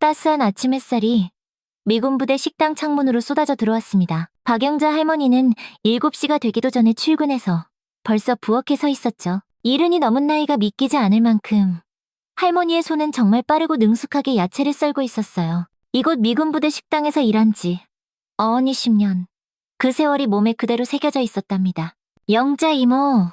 따스한 아침 햇살이 미군 부대 식당 창문으로 쏟아져 들어왔습니다. 박영자 할머니는 7시가 되기도 전에 출근해서 벌써 부엌에 서 있었죠. 70이 넘은 나이가 믿기지 않을 만큼 할머니의 손은 정말 빠르고 능숙하게 야채를 썰고 있었어요. 이곳 미군 부대 식당에서 일한 지 어언이 10년. 그 세월이 몸에 그대로 새겨져 있었답니다. 영자 이모,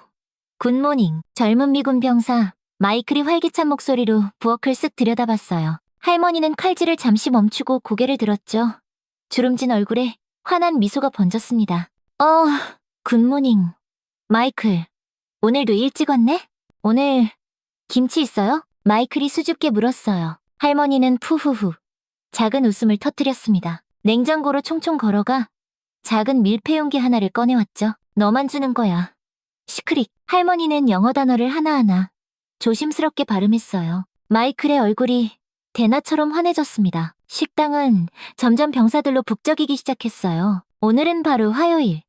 굿모닝. 젊은 미군 병사 마이클이 활기찬 목소리로 부엌을 쓱 들여다봤어요. 할머니는 칼질을 잠시 멈추고 고개를 들었죠. 주름진 얼굴에 환한 미소가 번졌습니다. 굿모닝. 마이클, 오늘도 일찍 왔네? 오늘 김치 있어요? 마이클이 수줍게 물었어요. 할머니는 푸후후 작은 웃음을 터뜨렸습니다. 냉장고로 총총 걸어가 작은 밀폐 용기 하나를 꺼내왔죠. 너만 주는 거야. 시크릿. 할머니는 영어 단어를 하나하나 조심스럽게 발음했어요. 마이클의 얼굴이 대나처럼 환해졌습니다. 식당은 점점 병사들로 북적이기 시작했어요. 오늘은 바로 화요일.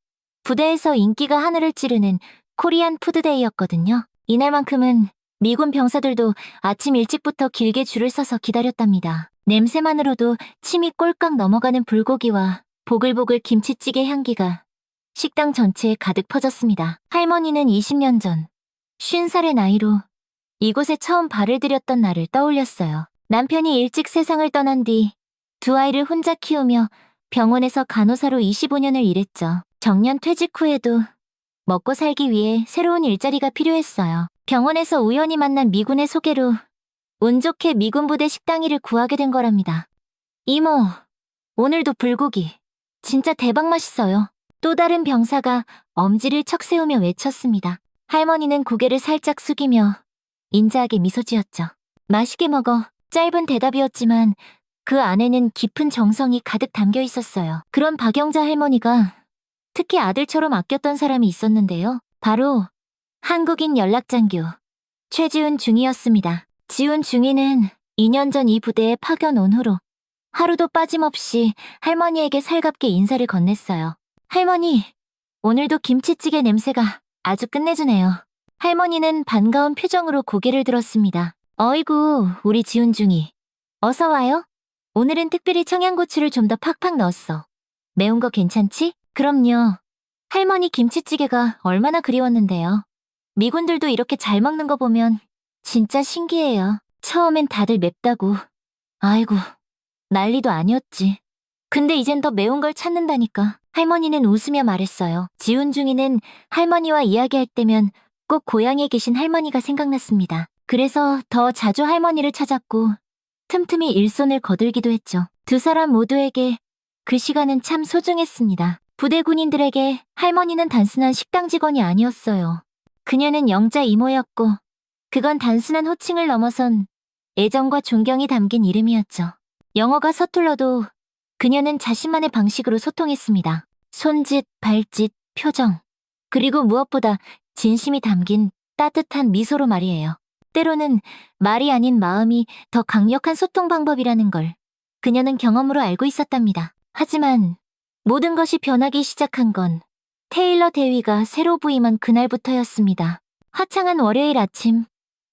부대에서 인기가 하늘을 찌르는 코리안 푸드데이였거든요. 이날만큼은 미군 병사들도 아침 일찍부터 길게 줄을 서서 기다렸답니다. 냄새만으로도 침이 꼴깍 넘어가는 불고기와 보글보글 김치찌개 향기가 식당 전체에 가득 퍼졌습니다. 할머니는 20년 전 50살의 나이로 이곳에 처음 발을 들였던 날을 떠올렸어요. 남편이 일찍 세상을 떠난 뒤 두 아이를 혼자 키우며 병원에서 간호사로 25년을 일했죠. 정년 퇴직 후에도 먹고 살기 위해 새로운 일자리가 필요했어요. 병원에서 우연히 만난 미군의 소개로 운 좋게 미군 부대 식당 일을 구하게 된 거랍니다. 이모, 오늘도 불고기 진짜 대박 맛있어요. 또 다른 병사가 엄지를 척 세우며 외쳤습니다. 할머니는 고개를 살짝 숙이며 인자하게 미소 지었죠. 맛있게 먹어. 짧은 대답이었지만 그 안에는 깊은 정성이 가득 담겨 있었어요. 그런 박영자 할머니가 특히 아들처럼 아꼈던 사람이 있었는데요. 바로 한국인 연락장교 최지훈 중위였습니다. 지훈 중위는 2년 전 이 부대에 파견 온 후로 하루도 빠짐없이 할머니에게 살갑게 인사를 건넸어요. 할머니, 오늘도 김치찌개 냄새가 아주 끝내주네요. 할머니는 반가운 표정으로 고개를 들었습니다. 어이구, 우리 지훈 중위. 어서 와요. 오늘은 특별히 청양고추를 좀 더 팍팍 넣었어. 매운 거 괜찮지? 그럼요. 할머니 김치찌개가 얼마나 그리웠는데요. 미군들도 이렇게 잘 먹는 거 보면 진짜 신기해요. 처음엔 다들 맵다고. 아이고, 난리도 아니었지. 근데 이젠 더 매운 걸 찾는다니까. 할머니는 웃으며 말했어요. 지훈 중이는 할머니와 이야기할 때면 꼭 고향에 계신 할머니가 생각났습니다. 그래서 더 자주 할머니를 찾았고 틈틈이 일손을 거들기도 했죠. 두 사람 모두에게 그 시간은 참 소중했습니다. 부대 군인들에게 할머니는 단순한 식당 직원이 아니었어요. 그녀는 영자 이모였고 그건 단순한 호칭을 넘어선 애정과 존경이 담긴 이름이었죠. 영어가 서툴러도 그녀는 자신만의 방식으로 소통했습니다. 손짓, 발짓, 표정, 그리고 무엇보다 진심이 담긴 따뜻한 미소로 말이에요. 때로는 말이 아닌 마음이 더 강력한 소통 방법이라는 걸 그녀는 경험으로 알고 있었답니다. 하지만 모든 것이 변하기 시작한 건 테일러 대위가 새로 부임한 그날부터였습니다. 화창한 월요일 아침,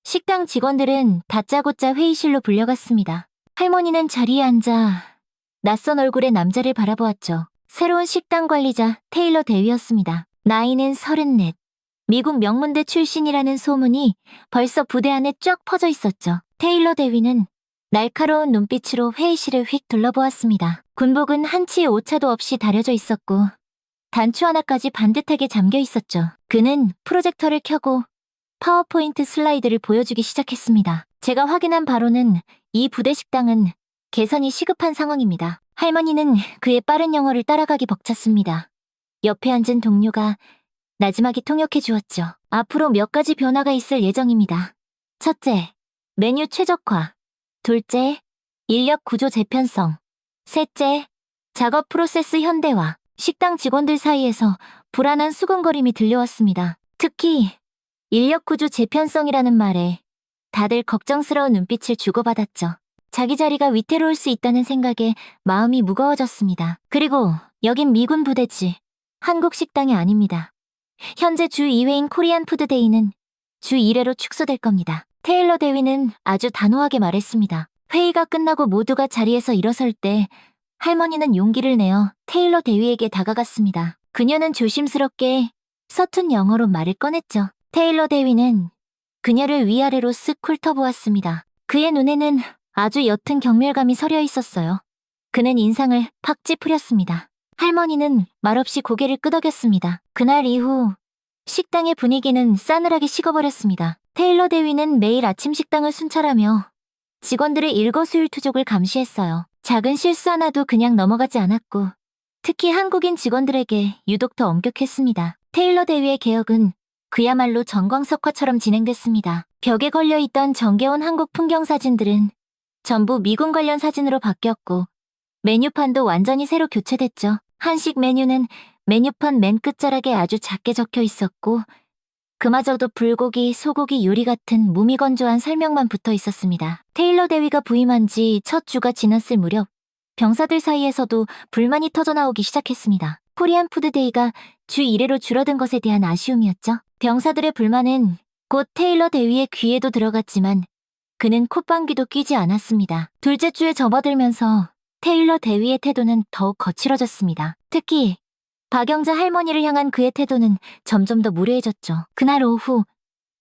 식당 직원들은 다짜고짜 회의실로 불려갔습니다. 할머니는 자리에 앉아 낯선 얼굴의 남자를 바라보았죠. 새로운 식당 관리자 테일러 대위였습니다. 나이는 34. 미국 명문대 출신이라는 소문이 벌써 부대 안에 쫙 퍼져 있었죠. 테일러 대위는 날카로운 눈빛으로 회의실을 휙 둘러보았습니다. 군복은 한치의 오차도 없이 다려져 있었고 단추 하나까지 반듯하게 잠겨 있었죠. 그는 프로젝터를 켜고 파워포인트 슬라이드를 보여주기 시작했습니다. 제가 확인한 바로는 이 부대 식당은 개선이 시급한 상황입니다. 할머니는 그의 빠른 영어를 따라가기 벅찼습니다. 옆에 앉은 동료가 나지막이 통역해 주었죠. 앞으로 몇 가지 변화가 있을 예정입니다. 첫째, 메뉴 최적화. 둘째, 인력 구조 재편성. 셋째, 작업 프로세스 현대화. 식당 직원들 사이에서 불안한 수군거림이 들려왔습니다. 특히 인력 구조 재편성이라는 말에 다들 걱정스러운 눈빛을 주고받았죠. 자기 자리가 위태로울 수 있다는 생각에 마음이 무거워졌습니다. 그리고 여긴 미군 부대지 한국 식당이 아닙니다. 현재 주 2회인 코리안 푸드데이는 주 1회로 축소될 겁니다. 테일러 대위는 아주 단호하게 말했습니다. 회의가 끝나고 모두가 자리에서 일어설 때 할머니는 용기를 내어 테일러 대위에게 다가갔습니다. 그녀는 조심스럽게 서툰 영어로 말을 꺼냈죠. 테일러 대위는 그녀를 위아래로 쓱 훑어보았습니다. 그의 눈에는 아주 옅은 경멸감이 서려 있었어요. 그는 인상을 팍 찌푸렸습니다. 할머니는 말없이 고개를 끄덕였습니다. 그날 이후 식당의 분위기는 싸늘하게 식어버렸습니다. 테일러 대위는 매일 아침 식당을 순찰하며 직원들의 일거수일투족을 감시했어요. 작은 실수 하나도 그냥 넘어가지 않았고 특히 한국인 직원들에게 유독 더 엄격했습니다. 테일러 대위의 개혁은 그야말로 전광석화처럼 진행됐습니다. 벽에 걸려있던 정겨운 한국 풍경 사진들은 전부 미군 관련 사진으로 바뀌었고 메뉴판도 완전히 새로 교체됐죠. 한식 메뉴는 메뉴판 맨 끝자락에 아주 작게 적혀 있었고 그마저도 불고기, 소고기 요리 같은 무미건조한 설명만 붙어 있었습니다. 테일러 대위가 부임한 지 첫 주가 지났을 무렵 병사들 사이에서도 불만이 터져나오기 시작했습니다. 코리안 푸드데이가 주 1회로 줄어든 것에 대한 아쉬움이었죠. 병사들의 불만은 곧 테일러 대위의 귀에도 들어갔지만 그는 콧방귀도 뀌지 않았습니다. 둘째 주에 접어들면서 테일러 대위의 태도는 더욱 거칠어졌습니다. 특히 박영자 할머니를 향한 그의 태도는 점점 더 무례해졌죠. 그날 오후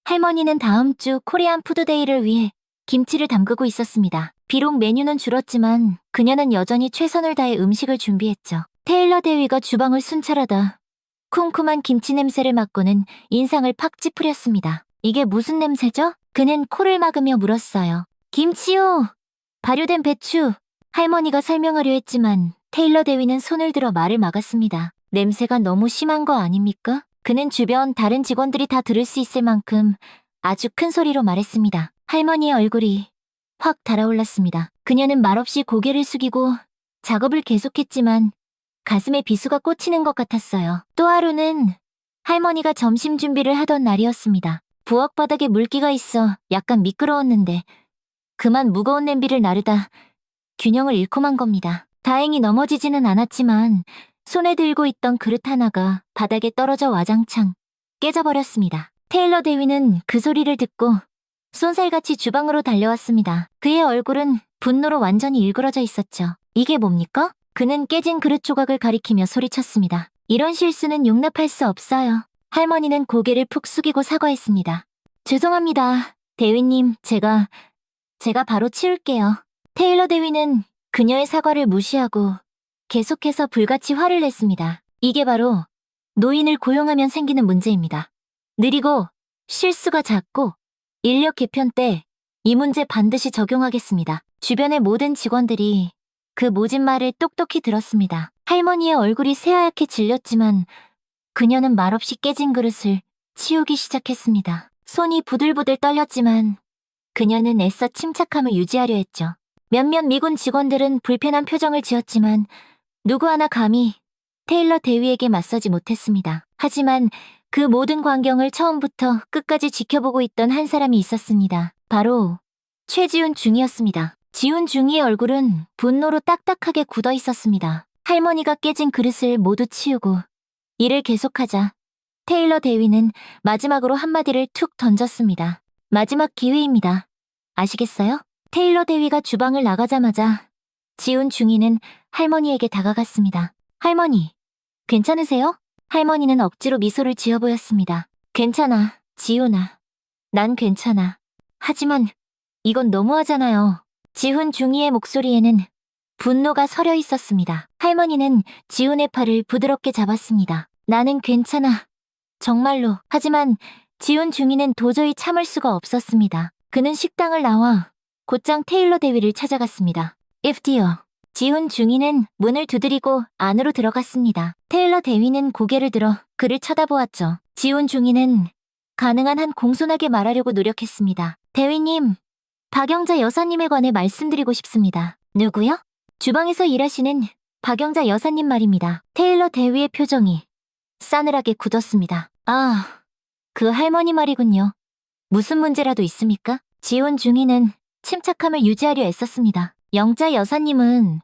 할머니는 다음 주 코리안 푸드데이를 위해 김치를 담그고 있었습니다. 비록 메뉴는 줄었지만 그녀는 여전히 최선을 다해 음식을 준비했죠. 테일러 대위가 주방을 순찰하다 쿰쿰한 김치 냄새를 맡고는 인상을 팍 찌푸렸습니다. 이게 무슨 냄새죠? 그는 코를 막으며 물었어요. 김치요! 발효된 배추! 할머니가 설명하려 했지만 테일러 대위는 손을 들어 말을 막았습니다. 냄새가 너무 심한 거 아닙니까? 그는 주변 다른 직원들이 다 들을 수 있을 만큼 아주 큰 소리로 말했습니다. 할머니의 얼굴이 확 달아올랐습니다. 그녀는 말없이 고개를 숙이고 작업을 계속했지만 가슴에 비수가 꽂히는 것 같았어요. 또 하루는 할머니가 점심 준비를 하던 날이었습니다. 부엌 바닥에 물기가 있어 약간 미끄러웠는데 그만 무거운 냄비를 나르다 균형을 잃고 만 겁니다. 다행히 넘어지지는 않았지만 손에 들고 있던 그릇 하나가 바닥에 떨어져 와장창 깨져버렸습니다. 테일러 대위는 그 소리를 듣고 쏜살같이 주방으로 달려왔습니다. 그의 얼굴은 분노로 완전히 일그러져 있었죠. 이게 뭡니까? 그는 깨진 그릇 조각을 가리키며 소리쳤습니다. 이런 실수는 용납할 수 없어요. 할머니는 고개를 푹 숙이고 사과했습니다. 죄송합니다. 대위님, 제가 바로 치울게요. 테일러 대위는 그녀의 사과를 무시하고 계속해서 불같이 화를 냈습니다. 이게 바로 노인을 고용하면 생기는 문제입니다. 느리고 실수가 잦고 인력 개편 때 이 문제 반드시 적용하겠습니다. 주변의 모든 직원들이 그 모진 말을 똑똑히 들었습니다. 할머니의 얼굴이 새하얗게 질렸지만 그녀는 말없이 깨진 그릇을 치우기 시작했습니다. 손이 부들부들 떨렸지만 그녀는 애써 침착함을 유지하려 했죠. 몇몇 미군 직원들은 불편한 표정을 지었지만 누구 하나 감히 테일러 대위에게 맞서지 못했습니다. 하지만 그 모든 광경을 처음부터 끝까지 지켜보고 있던 한 사람이 있었습니다. 바로 최지훈 중이었습니다. 지훈 중이의 얼굴은 분노로 딱딱하게 굳어 있었습니다. 할머니가 깨진 그릇을 모두 치우고 일을 계속하자 테일러 대위는 마지막으로 한마디를 툭 던졌습니다. 마지막 기회입니다. 아시겠어요? 테일러 대위가 주방을 나가자마자 지훈 중이는 할머니에게 다가갔습니다. 할머니, 괜찮으세요? 할머니는 억지로 미소를 지어 보였습니다. 괜찮아, 지훈아. 난 괜찮아. 하지만 이건 너무하잖아요. 지훈 중이의 목소리에는 분노가 서려 있었습니다. 할머니는 지훈의 팔을 부드럽게 잡았습니다. 나는 괜찮아. 정말로. 하지만 지훈 중이는 도저히 참을 수가 없었습니다. 그는 식당을 나와 곧장 테일러 대위를 찾아갔습니다. If dear. 지훈 중이는 문을 두드리고 안으로 들어갔습니다. 테일러 대위는 고개를 들어 그를 쳐다보았죠. 지훈 중이는 가능한 한 공손하게 말하려고 노력했습니다. 대위님, 박영자 여사님에 관해 말씀드리고 싶습니다. 누구요? 주방에서 일하시는 박영자 여사님 말입니다. 테일러 대위의 표정이 싸늘하게 굳었습니다. 아, 그 할머니 말이군요. 무슨 문제라도 있습니까? 지훈 중이는 침착함을 유지하려 애썼습니다. 영자 여사님은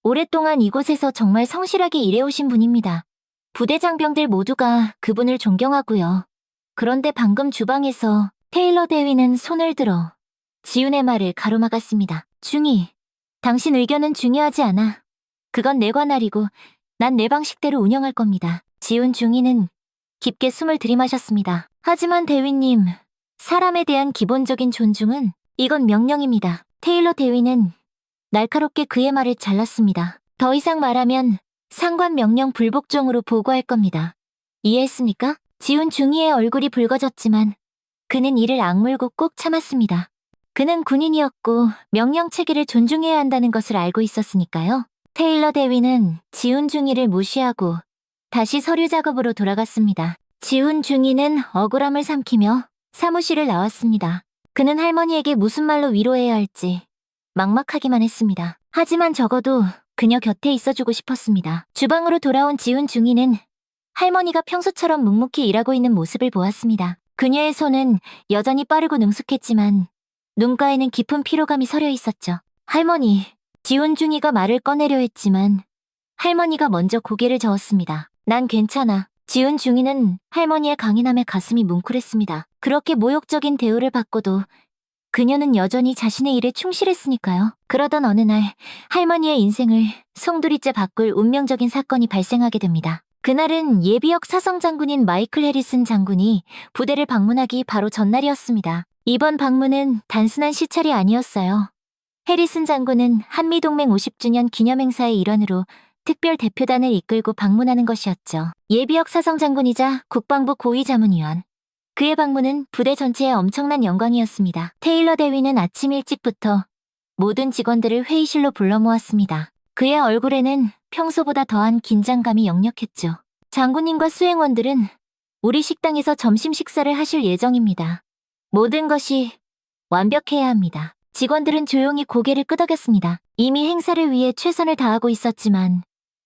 오랫동안 이곳에서 정말 성실하게 일해오신 분입니다. 부대 장병들 모두가 그분을 존경하고요. 그런데 방금 주방에서 테일러 대위는 손을 들어 지훈의 말을 가로막았습니다. 중이, 당신 의견은 중요하지 않아. 그건 내 관할이고 난 내 방식대로 운영할 겁니다. 지훈 중이는 깊게 숨을 들이마셨습니다. 하지만 대위님, 사람에 대한 기본적인 존중은 이건 명령입니다. 테일러 대위는 날카롭게 그의 말을 잘랐습니다. 더 이상 말하면 상관 명령 불복종으로 보고할 겁니다. 이해했습니까? 지훈 중이의 얼굴이 붉어졌지만 그는 이를 악물고 꼭 참았습니다. 그는 군인이었고 명령 체계를 존중해야 한다는 것을 알고 있었으니까요. 테일러 대위는 지훈 중이를 무시하고 다시 서류 작업으로 돌아갔습니다. 지훈 중이는 억울함을 삼키며 사무실을 나왔습니다. 그는 할머니에게 무슨 말로 위로해야 할지 막막하기만 했습니다. 하지만 적어도 그녀 곁에 있어주고 싶었습니다. 주방으로 돌아온 지훈 중이는 할머니가 평소처럼 묵묵히 일하고 있는 모습을 보았습니다. 그녀의 손은 여전히 빠르고 능숙했지만 눈가에는 깊은 피로감이 서려 있었죠. 할머니, 지훈 중이가 말을 꺼내려 했지만 할머니가 먼저 고개를 저었습니다. 난 괜찮아. 지훈 중이는 할머니의 강인함에 가슴이 뭉클했습니다. 그렇게 모욕적인 대우를 받고도 그녀는 여전히 자신의 일에 충실했으니까요. 그러던 어느 날 할머니의 인생을 송두리째 바꿀 운명적인 사건이 발생하게 됩니다. 그날은 예비역 사성장군인 마이클 해리슨 장군이 부대를 방문하기 바로 전날이었습니다. 이번 방문은 단순한 시찰이 아니었어요. 해리슨 장군은 한미동맹 50주년 기념행사의 일환으로 특별 대표단을 이끌고 방문하는 것이었죠. 예비역 사성장군이자 국방부 고위자문위원. 그의 방문은 부대 전체에 엄청난 영광이었습니다. 테일러 대위는 아침 일찍부터 모든 직원들을 회의실로 불러 모았습니다. 그의 얼굴에는 평소보다 더한 긴장감이 역력했죠. 장군님과 수행원들은 우리 식당에서 점심 식사를 하실 예정입니다. 모든 것이 완벽해야 합니다. 직원들은 조용히 고개를 끄덕였습니다. 이미 행사를 위해 최선을 다하고 있었지만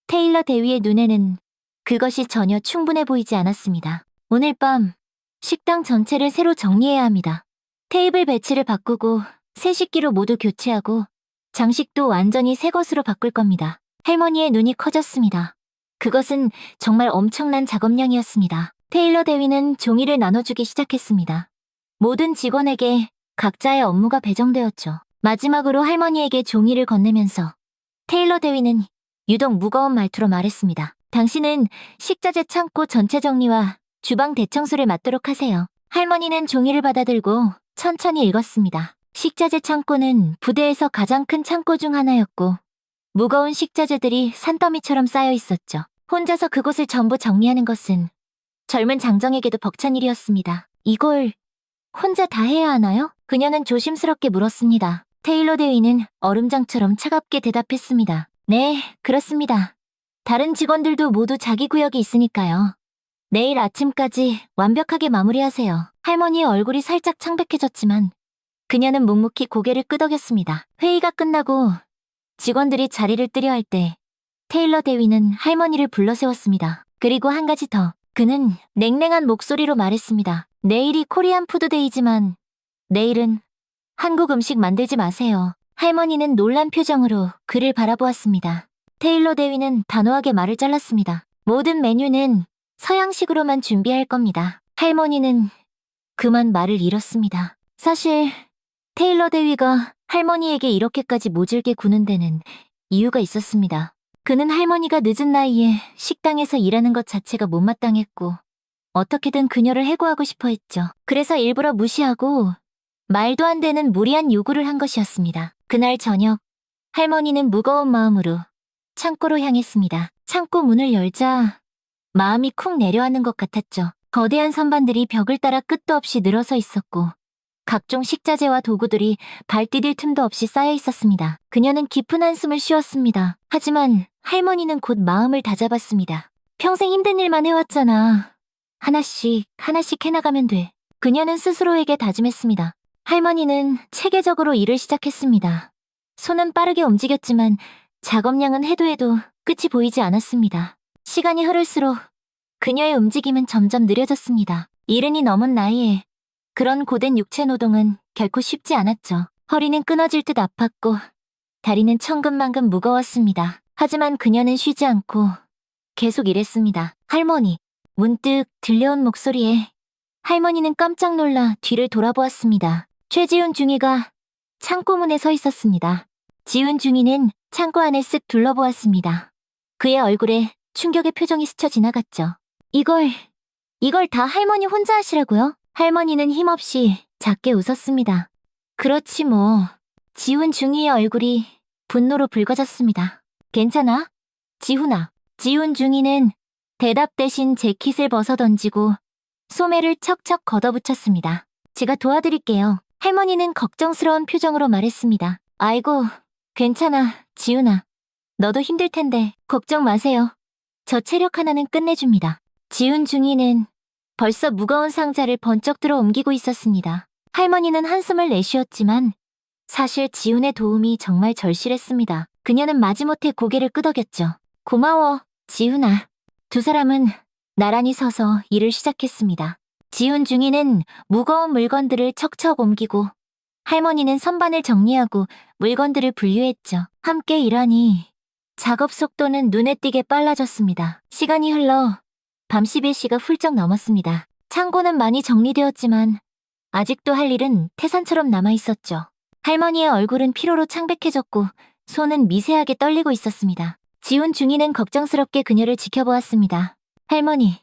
테일러 대위의 눈에는 그것이 전혀 충분해 보이지 않았습니다. 오늘 밤 식당 전체를 새로 정리해야 합니다. 테이블 배치를 바꾸고 새 식기로 모두 교체하고 장식도 완전히 새 것으로 바꿀 겁니다. 할머니의 눈이 커졌습니다. 그것은 정말 엄청난 작업량이었습니다. 테일러 대위는 종이를 나눠주기 시작했습니다. 모든 직원에게 각자의 업무가 배정되었죠. 마지막으로 할머니에게 종이를 건네면서 테일러 대위는 유독 무거운 말투로 말했습니다. 당신은 식자재 창고 전체 정리와 주방 대청소를 맡도록 하세요. 할머니는 종이를 받아들고 천천히 읽었습니다. 식자재 창고는 부대에서 가장 큰 창고 중 하나였고 무거운 식자재들이 산더미처럼 쌓여 있었죠. 혼자서 그곳을 전부 정리하는 것은 젊은 장정에게도 벅찬 일이었습니다. 이걸 혼자 다 해야 하나요? 그녀는 조심스럽게 물었습니다. 테일러 대위는 얼음장처럼 차갑게 대답했습니다. 네, 그렇습니다. 다른 직원들도 모두 자기 구역이 있으니까요. 내일 아침까지 완벽하게 마무리하세요. 할머니의 얼굴이 살짝 창백해졌지만 그녀는 묵묵히 고개를 끄덕였습니다. 회의가 끝나고 직원들이 자리를 뜨려 할 때 테일러 대위는 할머니를 불러 세웠습니다. 그리고 한 가지 더. 그는 냉랭한 목소리로 말했습니다. 내일이 코리안 푸드데이지만 내일은 한국 음식 만들지 마세요. 할머니는 놀란 표정으로 그를 바라보았습니다. 테일러 대위는 단호하게 말을 잘랐습니다. 모든 메뉴는 서양식으로만 준비할 겁니다. 할머니는 그만 말을 잃었습니다. 사실 테일러 대위가 할머니에게 이렇게까지 모질게 구는 데는 이유가 있었습니다. 그는 할머니가 늦은 나이에 식당에서 일하는 것 자체가 못마땅했고 어떻게든 그녀를 해고하고 싶어 했죠. 그래서 일부러 무시하고 말도 안 되는 무리한 요구를 한 것이었습니다. 그날 저녁 할머니는 무거운 마음으로 창고로 향했습니다. 창고 문을 열자 마음이 쿵 내려앉는 것 같았죠. 거대한 선반들이 벽을 따라 끝도 없이 늘어서 있었고 각종 식자재와 도구들이 발 디딜 틈도 없이 쌓여 있었습니다. 그녀는 깊은 한숨을 쉬었습니다. 하지만 할머니는 곧 마음을 다잡았습니다. 평생 힘든 일만 해왔잖아. 하나씩 해나가면 돼. 그녀는 스스로에게 다짐했습니다. 할머니는 체계적으로 일을 시작했습니다. 손은 빠르게 움직였지만 작업량은 해도 끝이 보이지 않았습니다. 시간이 흐를수록 그녀의 움직임은 점점 느려졌습니다. 이른이 넘은 나이에 그런 고된 육체 노동은 결코 쉽지 않았죠. 허리는 끊어질 듯 아팠고 다리는 천근만근 무거웠습니다. 하지만 그녀는 쉬지 않고 계속 일했습니다. 할머니, 문득 들려온 목소리에 할머니는 깜짝 놀라 뒤를 돌아보았습니다. 최지훈 중위가 창고문에 서 있었습니다. 지훈 중위는 창고 안을 쓱 둘러보았습니다. 그의 얼굴에 충격의 표정이 스쳐 지나갔죠. 이걸 다 할머니 혼자 하시라고요? 할머니는 힘없이 작게 웃었습니다. 그렇지 뭐. 지훈 중위의 얼굴이 분노로 붉어졌습니다. 괜찮아? 지훈아. 지훈 중위는 대답 대신 재킷을 벗어던지고 소매를 척척 걷어붙였습니다. 제가 도와드릴게요. 할머니는 걱정스러운 표정으로 말했습니다. 아이고, 괜찮아, 지훈아. 너도 힘들 텐데 걱정 마세요. 저 체력 하나는 끝내줍니다. 지훈 중위는 벌써 무거운 상자를 번쩍 들어 옮기고 있었습니다. 할머니는 한숨을 내쉬었지만 사실 지훈의 도움이 정말 절실했습니다. 그녀는 마지못해 고개를 끄덕였죠. 고마워, 지훈아. 두 사람은 나란히 서서 일을 시작했습니다. 지훈 중위는 무거운 물건들을 척척 옮기고 할머니는 선반을 정리하고 물건들을 분류했죠. 함께 일하니 작업 속도는 눈에 띄게 빨라졌습니다. 시간이 흘러 밤 11시가 훌쩍 넘었습니다. 창고는 많이 정리되었지만 아직도 할 일은 태산처럼 남아있었죠. 할머니의 얼굴은 피로로 창백해졌고 손은 미세하게 떨리고 있었습니다. 지훈 중위는 걱정스럽게 그녀를 지켜보았습니다. 할머니,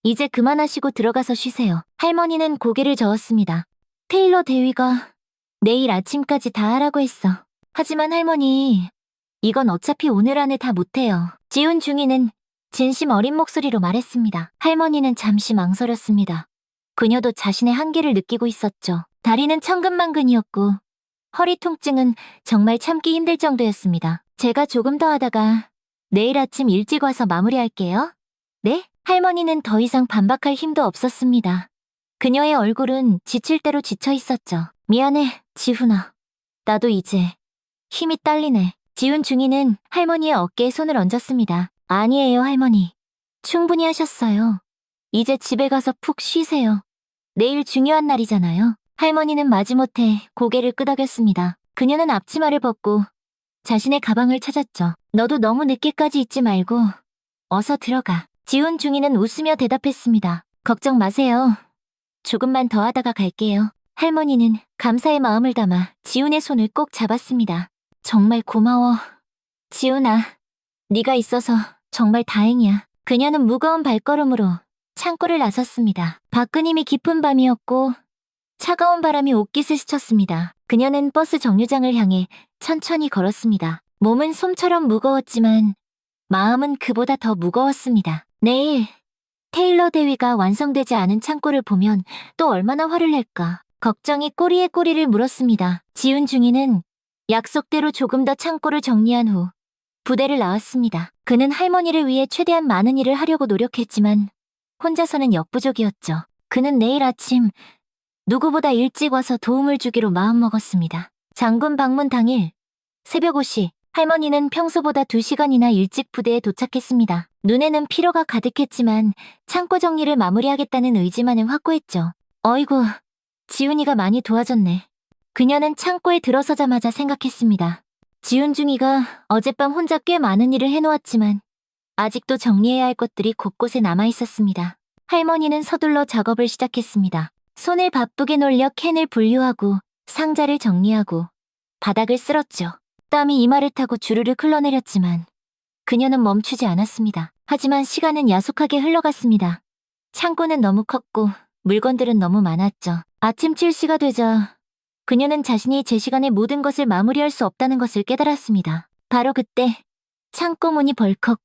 이제 그만하시고 들어가서 쉬세요. 할머니는 고개를 저었습니다. 테일러 대위가 내일 아침까지 다 하라고 했어. 하지만 할머니, 이건 어차피 오늘 안에 다 못해요. 지훈 중위는 진심 어린 목소리로 말했습니다. 할머니는 잠시 망설였습니다. 그녀도 자신의 한계를 느끼고 있었죠. 다리는 천근만근이었고 허리 통증은 정말 참기 힘들 정도였습니다. 제가 조금 더 하다가 내일 아침 일찍 와서 마무리할게요. 네? 할머니는 더 이상 반박할 힘도 없었습니다. 그녀의 얼굴은 지칠 대로 지쳐 있었죠. 미안해, 지훈아. 나도 이제 힘이 딸리네. 지훈 중위는 할머니의 어깨에 손을 얹었습니다. 아니에요, 할머니. 충분히 하셨어요. 이제 집에 가서 푹 쉬세요. 내일 중요한 날이잖아요. 할머니는 마지못해 고개를 끄덕였습니다. 그녀는 앞치마를 벗고 자신의 가방을 찾았죠. 너도 너무 늦게까지 있지 말고 어서 들어가. 지훈 중위는 웃으며 대답했습니다. 걱정 마세요. 조금만 더 하다가 갈게요. 할머니는 감사의 마음을 담아 지훈의 손을 꼭 잡았습니다. 정말 고마워. 지훈아, 네가 있어서 정말 다행이야. 그녀는 무거운 발걸음으로 창고를 나섰습니다. 밖은 이미 깊은 밤이었고 차가운 바람이 옷깃을 스쳤습니다. 그녀는 버스 정류장을 향해 천천히 걸었습니다. 몸은 솜처럼 무거웠지만 마음은 그보다 더 무거웠습니다. 내일 테일러 대위가 완성되지 않은 창고를 보면 또 얼마나 화를 낼까. 걱정이 꼬리에 꼬리를 물었습니다. 지훈 중위는 약속대로 조금 더 창고를 정리한 후 부대를 나왔습니다. 그는 할머니를 위해 최대한 많은 일을 하려고 노력했지만 혼자서는 역부족이었죠. 그는 내일 아침 누구보다 일찍 와서 도움을 주기로 마음먹었습니다. 장군 방문 당일 새벽 5시 할머니는 평소보다 2시간이나 일찍 부대에 도착했습니다. 눈에는 피로가 가득했지만 창고 정리를 마무리하겠다는 의지만은 확고했죠. 어이구, 지훈이가 많이 도와줬네. 그녀는 창고에 들어서자마자 생각했습니다. 지훈 중위가 어젯밤 혼자 꽤 많은 일을 해놓았지만 아직도 정리해야 할 것들이 곳곳에 남아있었습니다. 할머니는 서둘러 작업을 시작했습니다. 손을 바쁘게 놀려 캔을 분류하고 상자를 정리하고 바닥을 쓸었죠. 땀이 이마를 타고 주르르 흘러내렸지만 그녀는 멈추지 않았습니다. 하지만 시간은 야속하게 흘러갔습니다. 창고는 너무 컸고 물건들은 너무 많았죠. 아침 7시가 되자 그녀는 자신이 제 시간에 모든 것을 마무리할 수 없다는 것을 깨달았습니다. 바로 그때 창고 문이 벌컥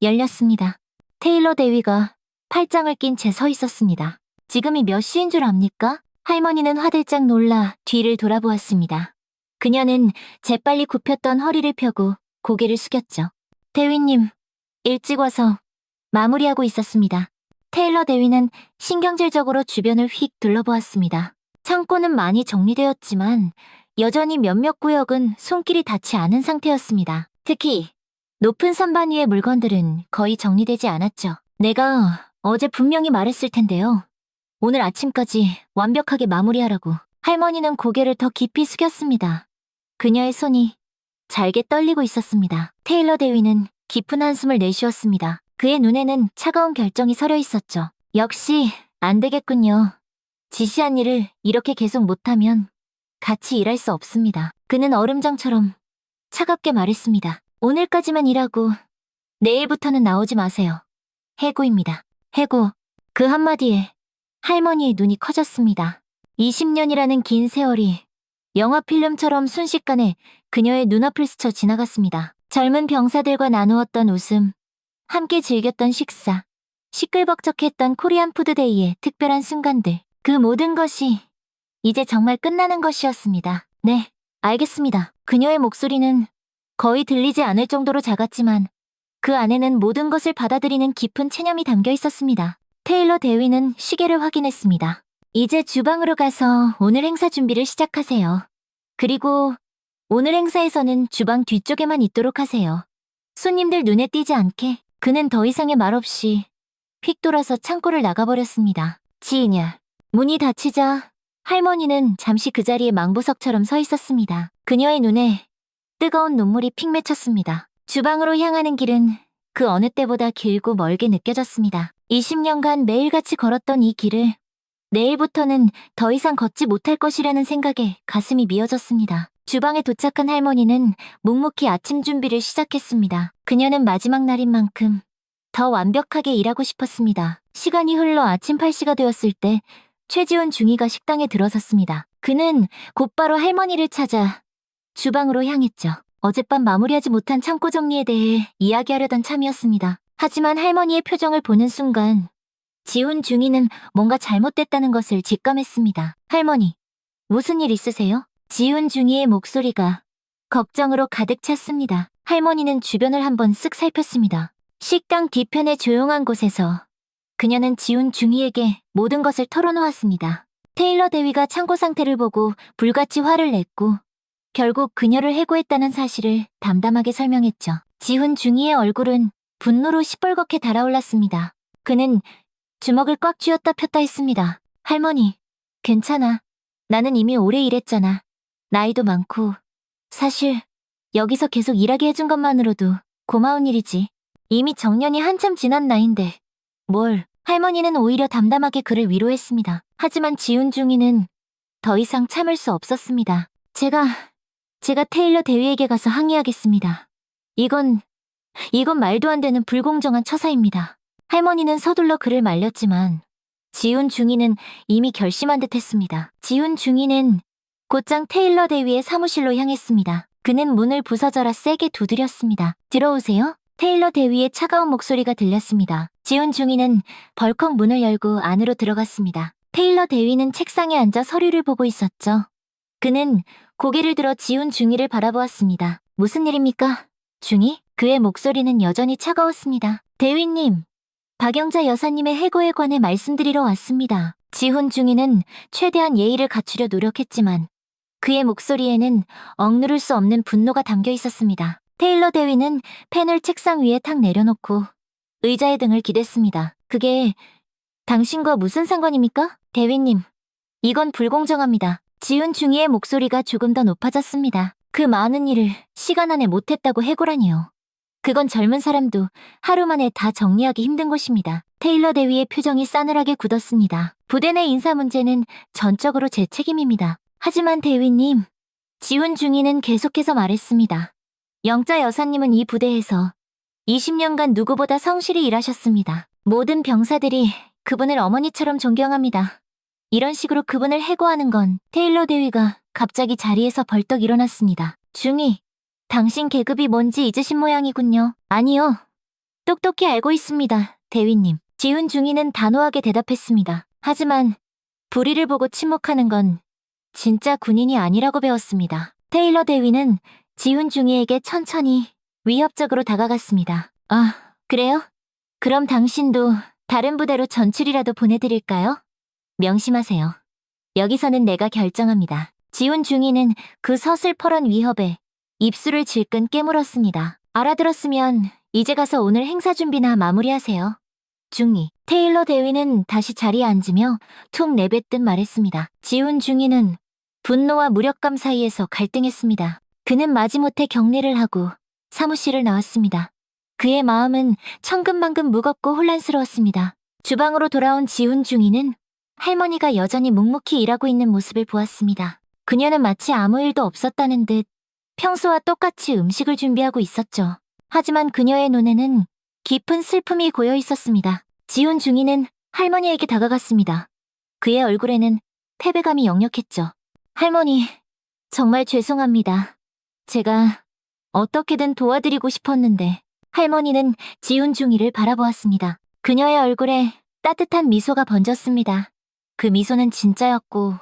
열렸습니다. 테일러 대위가 팔짱을 낀 채 서 있었습니다. 지금이 몇 시인 줄 압니까? 할머니는 화들짝 놀라 뒤를 돌아보았습니다. 그녀는 재빨리 굽혔던 허리를 펴고 고개를 숙였죠. 대위님, 일찍 와서 마무리하고 있었습니다. 테일러 대위는 신경질적으로 주변을 휙 둘러보았습니다. 창고는 많이 정리되었지만 여전히 몇몇 구역은 손길이 닿지 않은 상태였습니다. 특히 높은 선반 위의 물건들은 거의 정리되지 않았죠. 내가 어제 분명히 말했을 텐데요. 오늘 아침까지 완벽하게 마무리하라고. 할머니는 고개를 더 깊이 숙였습니다. 그녀의 손이 잘게 떨리고 있었습니다. 테일러 대위는 깊은 한숨을 내쉬었습니다. 그의 눈에는 차가운 결정이 서려 있었죠. 역시 안 되겠군요. 지시한 일을 이렇게 계속 못하면 같이 일할 수 없습니다. 그는 얼음장처럼 차갑게 말했습니다. 오늘까지만 일하고 내일부터는 나오지 마세요. 해고입니다. 해고. 그 한마디에 할머니의 눈이 커졌습니다. 20년이라는 긴 세월이 영화 필름처럼 순식간에 그녀의 눈앞을 스쳐 지나갔습니다. 젊은 병사들과 나누었던 웃음, 함께 즐겼던 식사, 시끌벅적했던 코리안 푸드데이의 특별한 순간들, 그 모든 것이 이제 정말 끝나는 것이었습니다. 네, 알겠습니다. 그녀의 목소리는 거의 들리지 않을 정도로 작았지만 그 안에는 모든 것을 받아들이는 깊은 체념이 담겨 있었습니다. 테일러 대위는 시계를 확인했습니다. 이제 주방으로 가서 오늘 행사 준비를 시작하세요. 그리고 오늘 행사에서는 주방 뒤쪽에만 있도록 하세요. 손님들 눈에 띄지 않게. 그는 더 이상의 말 없이 휙 돌아서 창고를 나가버렸습니다. 지인야. 문이 닫히자 할머니는 잠시 그 자리에 망보석처럼 서 있었습니다. 그녀의 눈에 뜨거운 눈물이 픽 맺혔습니다. 주방으로 향하는 길은 그 어느 때보다 길고 멀게 느껴졌습니다. 20년간 매일같이 걸었던 이 길을 내일부터는 더 이상 걷지 못할 것이라는 생각에 가슴이 미어졌습니다. 주방에 도착한 할머니는 묵묵히 아침 준비를 시작했습니다. 그녀는 마지막 날인 만큼 더 완벽하게 일하고 싶었습니다. 시간이 흘러 아침 8시가 되었을 때 최지훈 중위가 식당에 들어섰습니다. 그는 곧바로 할머니를 찾아 주방으로 향했죠. 어젯밤 마무리하지 못한 창고 정리에 대해 이야기하려던 참이었습니다. 하지만 할머니의 표정을 보는 순간 지훈 중위는 뭔가 잘못됐다는 것을 직감했습니다. 할머니, 무슨 일 있으세요? 지훈 중위의 목소리가 걱정으로 가득 찼습니다. 할머니는 주변을 한번 쓱 살폈습니다. 식당 뒤편의 조용한 곳에서 그녀는 지훈 중위에게 모든 것을 털어놓았습니다. 테일러 대위가 창고 상태를 보고 불같이 화를 냈고 결국 그녀를 해고했다는 사실을 담담하게 설명했죠. 지훈 중위의 얼굴은 분노로 시뻘겋게 달아올랐습니다. 그는 주먹을 꽉 쥐었다 폈다 했습니다. 할머니, 괜찮아. 나는 이미 오래 일했잖아. 나이도 많고. 사실 여기서 계속 일하게 해준 것만으로도 고마운 일이지. 이미 정년이 한참 지난 나이인데. 뭘. 할머니는 오히려 담담하게 그를 위로했습니다. 하지만 지훈 중위는 더 이상 참을 수 없었습니다. 제가 테일러 대위에게 가서 항의하겠습니다. 이건 말도 안 되는 불공정한 처사입니다. 할머니는 서둘러 그를 말렸지만 지훈 중위는 이미 결심한 듯 했습니다. 지훈 중위는 곧장 테일러 대위의 사무실로 향했습니다. 그는 문을 부서져라 세게 두드렸습니다. 들어오세요. 테일러 대위의 차가운 목소리가 들렸습니다. 지훈 중위는 벌컥 문을 열고 안으로 들어갔습니다. 테일러 대위는 책상에 앉아 서류를 보고 있었죠. 그는 고개를 들어 지훈 중위를 바라보았습니다. 무슨 일입니까? 중위? 그의 목소리는 여전히 차가웠습니다. 대위님, 박영자 여사님의 해고에 관해 말씀드리러 왔습니다. 지훈 중위는 최대한 예의를 갖추려 노력했지만 그의 목소리에는 억누를 수 없는 분노가 담겨 있었습니다. 테일러 대위는 펜을 책상 위에 탁 내려놓고 의자의 등을 기댔습니다. 그게 당신과 무슨 상관입니까? 대위님, 이건 불공정합니다. 지훈 중위의 목소리가 조금 더 높아졌습니다. 그 많은 일을 시간 안에 못했다고 해고라니요. 그건 젊은 사람도 하루 만에 다 정리하기 힘든 것입니다. 테일러 대위의 표정이 싸늘하게 굳었습니다. 부대 내 인사 문제는 전적으로 제 책임입니다. 하지만 대위님, 지훈 중위는 계속해서 말했습니다. 영자 여사님은 이 부대에서 20년간 누구보다 성실히 일하셨습니다. 모든 병사들이 그분을 어머니처럼 존경합니다. 이런 식으로 그분을 해고하는 건 테일러 대위가 갑자기 자리에서 벌떡 일어났습니다. 중위, 당신 계급이 뭔지 잊으신 모양이군요. 아니요. 똑똑히 알고 있습니다, 대위님. 지훈 중위는 단호하게 대답했습니다. 하지만 불의를 보고 침묵하는 건 진짜 군인이 아니라고 배웠습니다. 테일러 대위는 지훈 중위에게 천천히 위협적으로 다가갔습니다. 아, 그래요? 그럼 당신도 다른 부대로 전출이라도 보내드릴까요? 명심하세요. 여기서는 내가 결정합니다. 지훈 중위는 그 서슬퍼런 위협에 입술을 질끈 깨물었습니다. 알아들었으면 이제 가서 오늘 행사 준비나 마무리하세요. 중위. 테일러 대위는 다시 자리에 앉으며 툭 내뱉듯 말했습니다. 지훈 중위는 분노와 무력감 사이에서 갈등했습니다. 그는 마지못해 격리를 하고 사무실을 나왔습니다. 그의 마음은 천근만근 무겁고 혼란스러웠습니다. 주방으로 돌아온 지훈 중위는 할머니가 여전히 묵묵히 일하고 있는 모습을 보았습니다. 그녀는 마치 아무 일도 없었다는 듯 평소와 똑같이 음식을 준비하고 있었죠. 하지만 그녀의 눈에는 깊은 슬픔이 고여 있었습니다. 지훈 중이는 할머니에게 다가갔습니다. 그의 얼굴에는 패배감이 역력했죠. 할머니, 정말 죄송합니다. 제가 어떻게든 도와드리고 싶었는데. 할머니는 지훈 중이를 바라보았습니다. 그녀의 얼굴에 따뜻한 미소가 번졌습니다. 그 미소는 진짜였고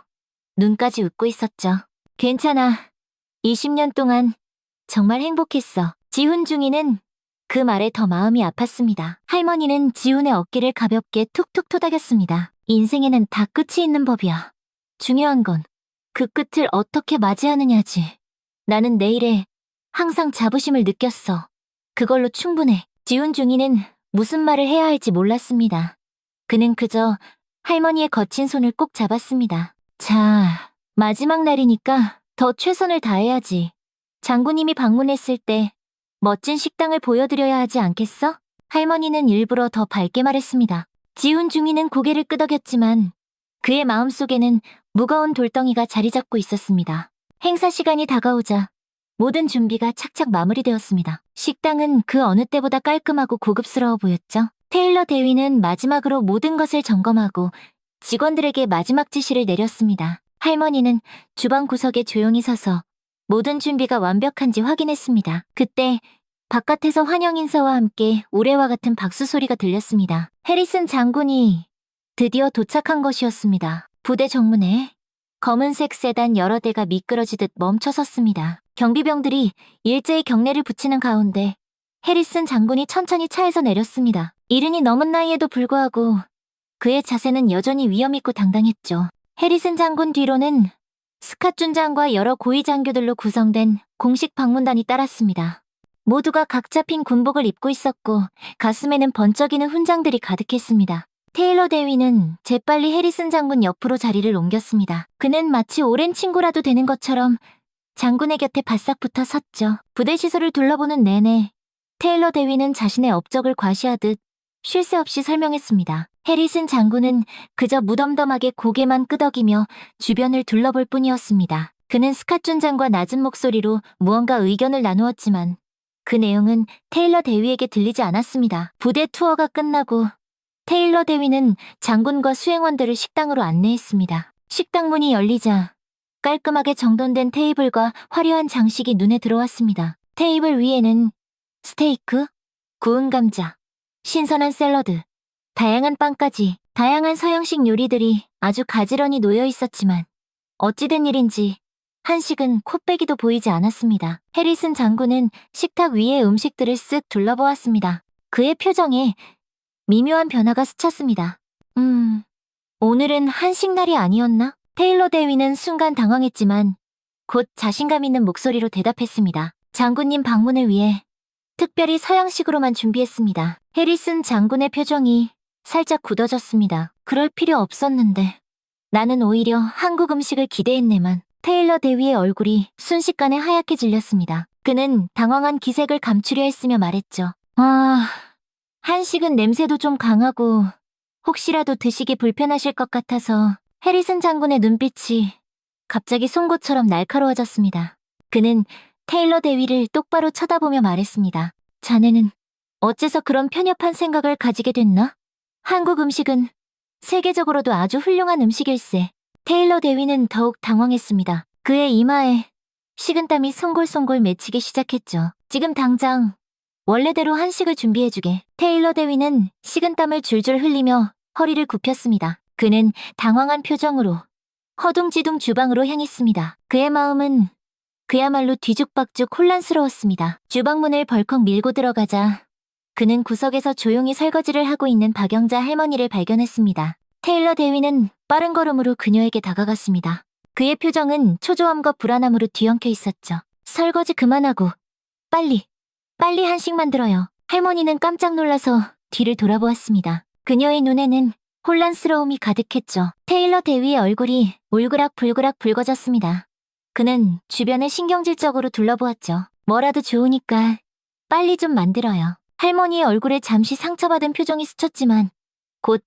눈까지 웃고 있었죠. 괜찮아. 20년 동안 정말 행복했어. 지훈 중이는 그 말에 더 마음이 아팠습니다. 할머니는 지훈의 어깨를 가볍게 툭툭 토닥였습니다. 인생에는 다 끝이 있는 법이야. 중요한 건 그 끝을 어떻게 맞이하느냐지. 나는 내일에 항상 자부심을 느꼈어. 그걸로 충분해. 지훈 중이는 무슨 말을 해야 할지 몰랐습니다. 그는 그저 할머니의 거친 손을 꼭 잡았습니다. 자, 마지막 날이니까 더 최선을 다해야지. 장군님이 방문했을 때 멋진 식당을 보여드려야 하지 않겠어? 할머니는 일부러 더 밝게 말했습니다. 지훈 중이는 고개를 끄덕였지만 그의 마음속에는 무거운 돌덩이가 자리 잡고 있었습니다. 행사 시간이 다가오자 모든 준비가 착착 마무리되었습니다. 식당은 그 어느 때보다 깔끔하고 고급스러워 보였죠. 테일러 대위는 마지막으로 모든 것을 점검하고 직원들에게 마지막 지시를 내렸습니다. 할머니는 주방 구석에 조용히 서서 모든 준비가 완벽한지 확인했습니다. 그때 바깥에서 환영 인사와 함께 올해와 같은 박수 소리가 들렸습니다. 해리슨 장군이 드디어 도착한 것이었습니다. 부대 정문에 검은색 세단 여러 대가 미끄러지듯 멈춰 섰습니다. 경비병들이 일제히 경례를 붙이는 가운데 해리슨 장군이 천천히 차에서 내렸습니다. 이른이 넘은 나이에도 불구하고 그의 자세는 여전히 위엄있고 당당했죠. 해리슨 장군 뒤로는 스캇 준장과 여러 고위 장교들로 구성된 공식 방문단이 따랐습니다. 모두가 각 잡힌 군복을 입고 있었고 가슴에는 번쩍이는 훈장들이 가득했습니다. 테일러 대위는 재빨리 해리슨 장군 옆으로 자리를 옮겼습니다. 그는 마치 오랜 친구라도 되는 것처럼 장군의 곁에 바싹 붙어 섰죠. 부대 시설을 둘러보는 내내 테일러 대위는 자신의 업적을 과시하듯 쉴 새 없이 설명했습니다. 해리슨 장군은 그저 무덤덤하게 고개만 끄덕이며 주변을 둘러볼 뿐이었습니다. 그는 스캇 준장과 낮은 목소리로 무언가 의견을 나누었지만 그 내용은 테일러 대위에게 들리지 않았습니다. 부대 투어가 끝나고 테일러 대위는 장군과 수행원들을 식당으로 안내했습니다. 식당 문이 열리자 깔끔하게 정돈된 테이블과 화려한 장식이 눈에 들어왔습니다. 테이블 위에는 스테이크, 구운 감자, 신선한 샐러드, 다양한 빵까지 다양한 서양식 요리들이 아주 가지런히 놓여 있었지만 어찌된 일인지 한식은 코빼기도 보이지 않았습니다. 해리슨 장군은 식탁 위의 음식들을 쓱 둘러보았습니다. 그의 표정에 미묘한 변화가 스쳤습니다. 오늘은 한식날이 아니었나? 테일러 대위는 순간 당황했지만 곧 자신감 있는 목소리로 대답했습니다. 장군님 방문을 위해 특별히 서양식으로만 준비했습니다. 해리슨 장군의 표정이 살짝 굳어졌습니다. 그럴 필요 없었는데. 나는 오히려 한국 음식을 기대했네만. 테일러 대위의 얼굴이 순식간에 하얗게 질렸습니다. 그는 당황한 기색을 감추려 했으며 말했죠. 한식은 냄새도 좀 강하고 혹시라도 드시기 불편하실 것 같아서. 해리슨 장군의 눈빛이 갑자기 송곳처럼 날카로워졌습니다. 그는 테일러 대위를 똑바로 쳐다보며 말했습니다. 자네는 어째서 그런 편협한 생각을 가지게 됐나? 한국 음식은 세계적으로도 아주 훌륭한 음식일세. 테일러 대위는 더욱 당황했습니다. 그의 이마에 식은땀이 송골송골 맺히기 시작했죠. 지금 당장 원래대로 한식을 준비해주게. 테일러 대위는 식은땀을 줄줄 흘리며 허리를 굽혔습니다. 그는 당황한 표정으로 허둥지둥 주방으로 향했습니다. 그의 마음은 그야말로 뒤죽박죽 혼란스러웠습니다. 주방문을 벌컥 밀고 들어가자 그는 구석에서 조용히 설거지를 하고 있는 박영자 할머니를 발견했습니다. 테일러 대위는 빠른 걸음으로 그녀에게 다가갔습니다. 그의 표정은 초조함과 불안함으로 뒤엉켜 있었죠. 설거지 그만하고 빨리 한식 만들어요. 할머니는 깜짝 놀라서 뒤를 돌아보았습니다. 그녀의 눈에는 혼란스러움이 가득했죠. 테일러 대위의 얼굴이 울그락불그락 붉어졌습니다. 그는 주변을 신경질적으로 둘러보았죠. 뭐라도 좋으니까 빨리 좀 만들어요. 할머니의 얼굴에 잠시 상처받은 표정이 스쳤지만 곧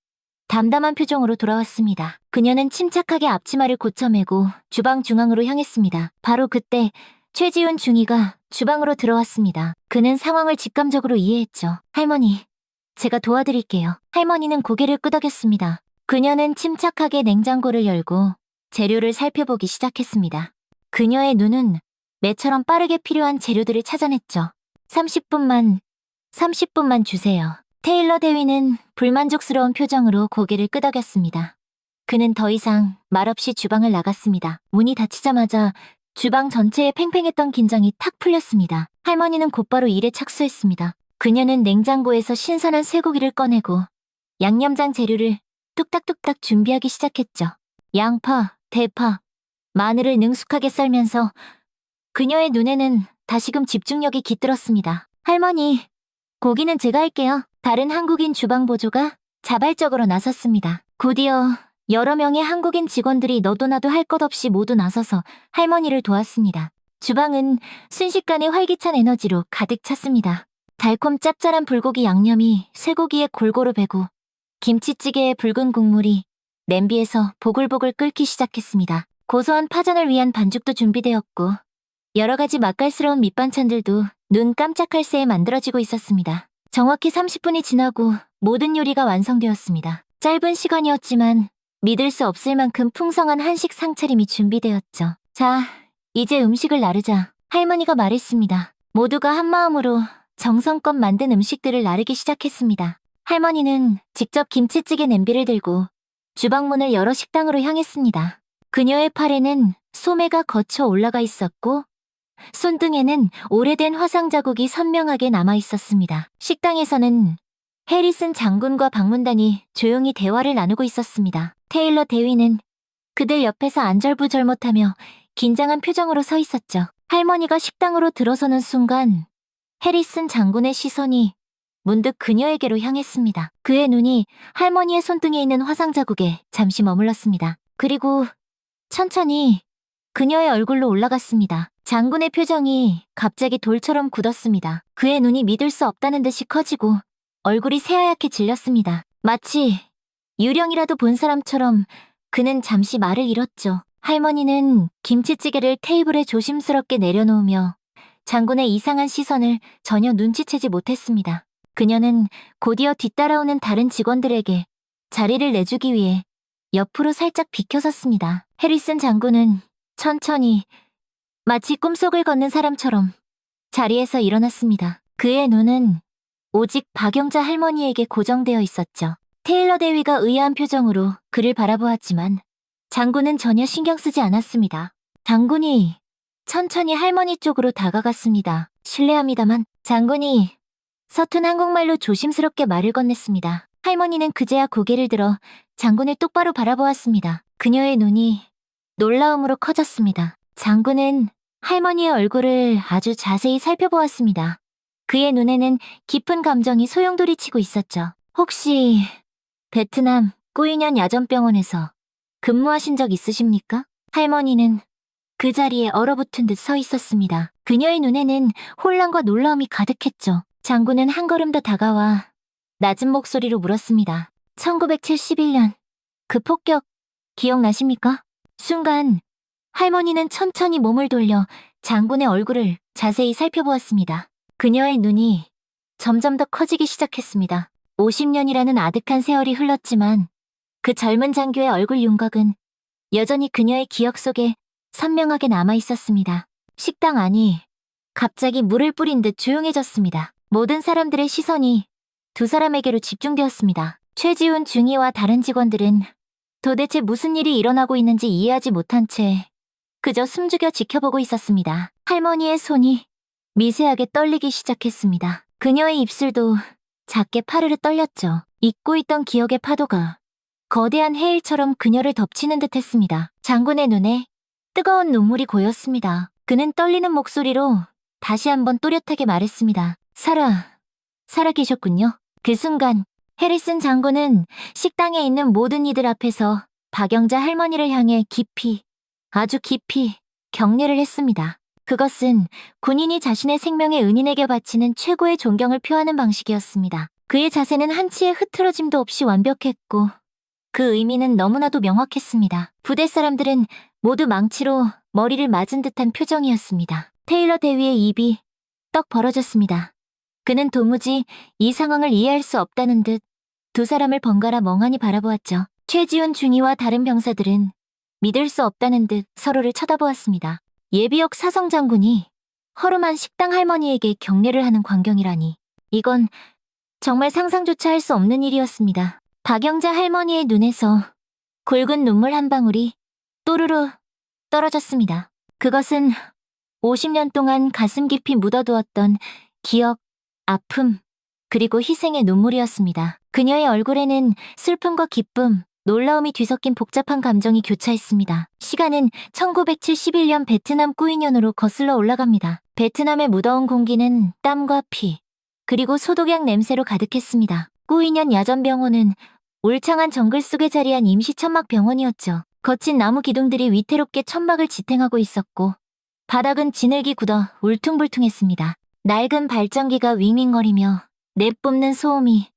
담담한 표정으로 돌아왔습니다. 그녀는 침착하게 앞치마를 고쳐매고 주방 중앙으로 향했습니다. 바로 그때 최지훈 중위가 주방으로 들어왔습니다. 그는 상황을 직감적으로 이해했죠. 할머니, 제가 도와드릴게요. 할머니는 고개를 끄덕였습니다. 그녀는 침착하게 냉장고를 열고 재료를 살펴보기 시작했습니다. 그녀의 눈은 매처럼 빠르게 필요한 재료들을 찾아냈죠. 30분만 주세요. 테일러 대위는 불만족스러운 표정으로 고개를 끄덕였습니다. 그는 더 이상 말없이 주방을 나갔습니다. 문이 닫히자마자 주방 전체에 팽팽했던 긴장이 탁 풀렸습니다. 할머니는 곧바로 일에 착수했습니다. 그녀는 냉장고에서 신선한 쇠고기를 꺼내고 양념장 재료를 뚝딱뚝딱 준비하기 시작했죠. 양파, 대파, 마늘을 능숙하게 썰면서 그녀의 눈에는 다시금 집중력이 깃들었습니다. 할머니, 고기는 제가 할게요. 다른 한국인 주방 보조가 자발적으로 나섰습니다. 곧이어 여러 명의 한국인 직원들이 너도나도 할 것 없이 모두 나서서 할머니를 도왔습니다. 주방은 순식간에 활기찬 에너지로 가득 찼습니다. 달콤 짭짤한 불고기 양념이 쇠고기에 골고루 배고 김치찌개의 붉은 국물이 냄비에서 보글보글 끓기 시작했습니다. 고소한 파전을 위한 반죽도 준비되었고 여러 가지 맛깔스러운 밑반찬들도 눈 깜짝할 새에 만들어지고 있었습니다. 정확히 30분이 지나고 모든 요리가 완성되었습니다. 짧은 시간이었지만 믿을 수 없을 만큼 풍성한 한식 상차림이 준비되었죠. 자, 이제 음식을 나르자. 할머니가 말했습니다. 모두가 한마음으로 정성껏 만든 음식들을 나르기 시작했습니다. 할머니는 직접 김치찌개 냄비를 들고 주방문을 열어 식당으로 향했습니다. 그녀의 팔에는 소매가 거쳐 올라가 있었고 손등에는 오래된 화상 자국이 선명하게 남아 있었습니다. 식당에서는 해리슨 장군과 방문단이 조용히 대화를 나누고 있었습니다. 테일러 대위는 그들 옆에서 안절부절 못하며 긴장한 표정으로 서 있었죠. 할머니가 식당으로 들어서는 순간 해리슨 장군의 시선이 문득 그녀에게로 향했습니다. 그의 눈이 할머니의 손등에 있는 화상 자국에 잠시 머물렀습니다. 그리고 천천히 그녀의 얼굴로 올라갔습니다. 장군의 표정이 갑자기 돌처럼 굳었습니다. 그의 눈이 믿을 수 없다는 듯이 커지고 얼굴이 새하얗게 질렸습니다. 마치 유령이라도 본 사람처럼 그는 잠시 말을 잃었죠. 할머니는 김치찌개를 테이블에 조심스럽게 내려놓으며 장군의 이상한 시선을 전혀 눈치채지 못했습니다. 그녀는 곧이어 뒤따라오는 다른 직원들에게 자리를 내주기 위해 옆으로 살짝 비켜섰습니다. 해리슨 장군은 천천히 마치 꿈속을 걷는 사람처럼 자리에서 일어났습니다. 그의 눈은 오직 박영자 할머니에게 고정되어 있었죠. 테일러 대위가 의아한 표정으로 그를 바라보았지만 장군은 전혀 신경 쓰지 않았습니다. 장군이 천천히 할머니 쪽으로 다가갔습니다. 실례합니다만 장군이 서툰 한국말로 조심스럽게 말을 건넸습니다. 할머니는 그제야 고개를 들어 장군을 똑바로 바라보았습니다. 그녀의 눈이 놀라움으로 커졌습니다. 장군은 할머니의 얼굴을 아주 자세히 살펴보았습니다. 그의 눈에는 깊은 감정이 소용돌이치고 있었죠. 혹시 베트남 꾸이년 야전병원에서 근무하신 적 있으십니까? 할머니는 그 자리에 얼어붙은 듯 서 있었습니다. 그녀의 눈에는 혼란과 놀라움이 가득했죠. 장군은 한 걸음 더 다가와 낮은 목소리로 물었습니다. 1971년 그 폭격 기억나십니까? 순간 할머니는 천천히 몸을 돌려 장군의 얼굴을 자세히 살펴보았습니다. 그녀의 눈이 점점 더 커지기 시작했습니다. 50년이라는 아득한 세월이 흘렀지만 그 젊은 장교의 얼굴 윤곽은 여전히 그녀의 기억 속에 선명하게 남아 있었습니다. 식당 안이 갑자기 물을 뿌린 듯 조용해졌습니다. 모든 사람들의 시선이 두 사람에게로 집중되었습니다. 최지훈 중위와 다른 직원들은 도대체 무슨 일이 일어나고 있는지 이해하지 못한 채 그저 숨죽여 지켜보고 있었습니다. 할머니의 손이 미세하게 떨리기 시작했습니다. 그녀의 입술도 작게 파르르 떨렸죠. 잊고 있던 기억의 파도가 거대한 해일처럼 그녀를 덮치는 듯 했습니다. 장군의 눈에 뜨거운 눈물이 고였습니다. 그는 떨리는 목소리로 다시 한번 또렷하게 말했습니다. 살아 계셨군요. 그 순간 해리슨 장군은 식당에 있는 모든 이들 앞에서 박영자 할머니를 향해 깊이, 아주 깊이 경례를 했습니다. 그것은 군인이 자신의 생명의 은인에게 바치는 최고의 존경을 표하는 방식이었습니다. 그의 자세는 한치의 흐트러짐도 없이 완벽했고 그 의미는 너무나도 명확했습니다. 부대 사람들은 모두 망치로 머리를 맞은 듯한 표정이었습니다. 테일러 대위의 입이 떡 벌어졌습니다. 그는 도무지 이 상황을 이해할 수 없다는 듯 두 사람을 번갈아 멍하니 바라보았죠. 최지훈 중위와 다른 병사들은 믿을 수 없다는 듯 서로를 쳐다보았습니다. 예비역 사성 장군이 허름한 식당 할머니에게 경례를 하는 광경이라니. 이건 정말 상상조차 할 수 없는 일이었습니다. 박영자 할머니의 눈에서 굵은 눈물 한 방울이 또르르 떨어졌습니다. 그것은 50년 동안 가슴 깊이 묻어두었던 기억, 아픔, 그리고 희생의 눈물이었습니다. 그녀의 얼굴에는 슬픔과 기쁨, 놀라움이 뒤섞인 복잡한 감정이 교차했습니다. 시간은 1971년 베트남 꾸이년으로 거슬러 올라갑니다. 베트남의 무더운 공기는 땀과 피, 그리고 소독약 냄새로 가득했습니다. 꾸이년 야전병원은 울창한 정글 속에 자리한 임시 천막 병원이었죠. 거친 나무 기둥들이 위태롭게 천막을 지탱하고 있었고 바닥은 지늘기 굳어 울퉁불퉁했습니다. 낡은 발전기가 윙윙거리며 내뿜는 소음이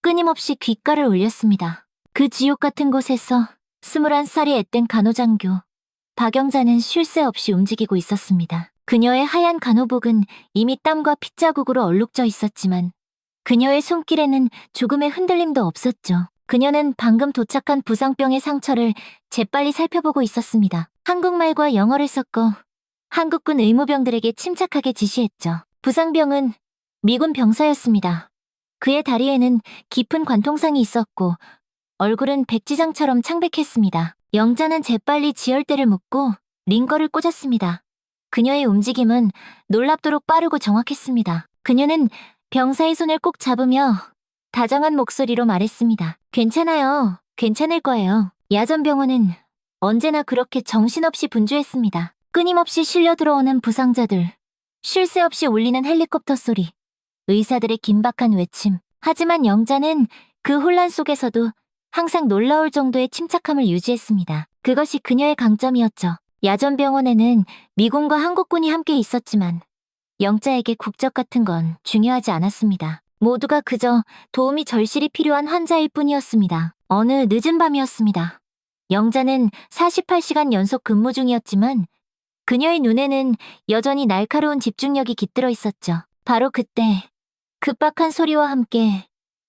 끊임없이 귓가를 울렸습니다. 그 지옥 같은 곳에서 21살이 앳된 간호장교 박영자는 쉴 새 없이 움직이고 있었습니다. 그녀의 하얀 간호복은 이미 땀과 핏자국으로 얼룩져 있었지만 그녀의 손길에는 조금의 흔들림도 없었죠. 그녀는 방금 도착한 부상병의 상처를 재빨리 살펴보고 있었습니다. 한국말과 영어를 섞어 한국군 의무병들에게 침착하게 지시했죠. 부상병은 미군 병사였습니다. 그의 다리에는 깊은 관통상이 있었고 얼굴은 백지장처럼 창백했습니다. 영자는 재빨리 지혈대를 묶고 링거를 꽂았습니다. 그녀의 움직임은 놀랍도록 빠르고 정확했습니다. 그녀는 병사의 손을 꼭 잡으며 다정한 목소리로 말했습니다. 괜찮아요. 괜찮을 거예요. 야전병원은 언제나 그렇게 정신없이 분주했습니다. 끊임없이 실려 들어오는 부상자들, 쉴 새 없이 울리는 헬리콥터 소리, 의사들의 긴박한 외침. 하지만 영자는 그 혼란 속에서도 항상 놀라울 정도의 침착함을 유지했습니다. 그것이 그녀의 강점이었죠. 야전병원에는 미군과 한국군이 함께 있었지만 영자에게 국적 같은 건 중요하지 않았습니다. 모두가 그저 도움이 절실히 필요한 환자일 뿐이었습니다. 어느 늦은 밤이었습니다. 영자는 48시간 연속 근무 중이었지만 그녀의 눈에는 여전히 날카로운 집중력이 깃들어 있었죠. 바로 그때 급박한 소리와 함께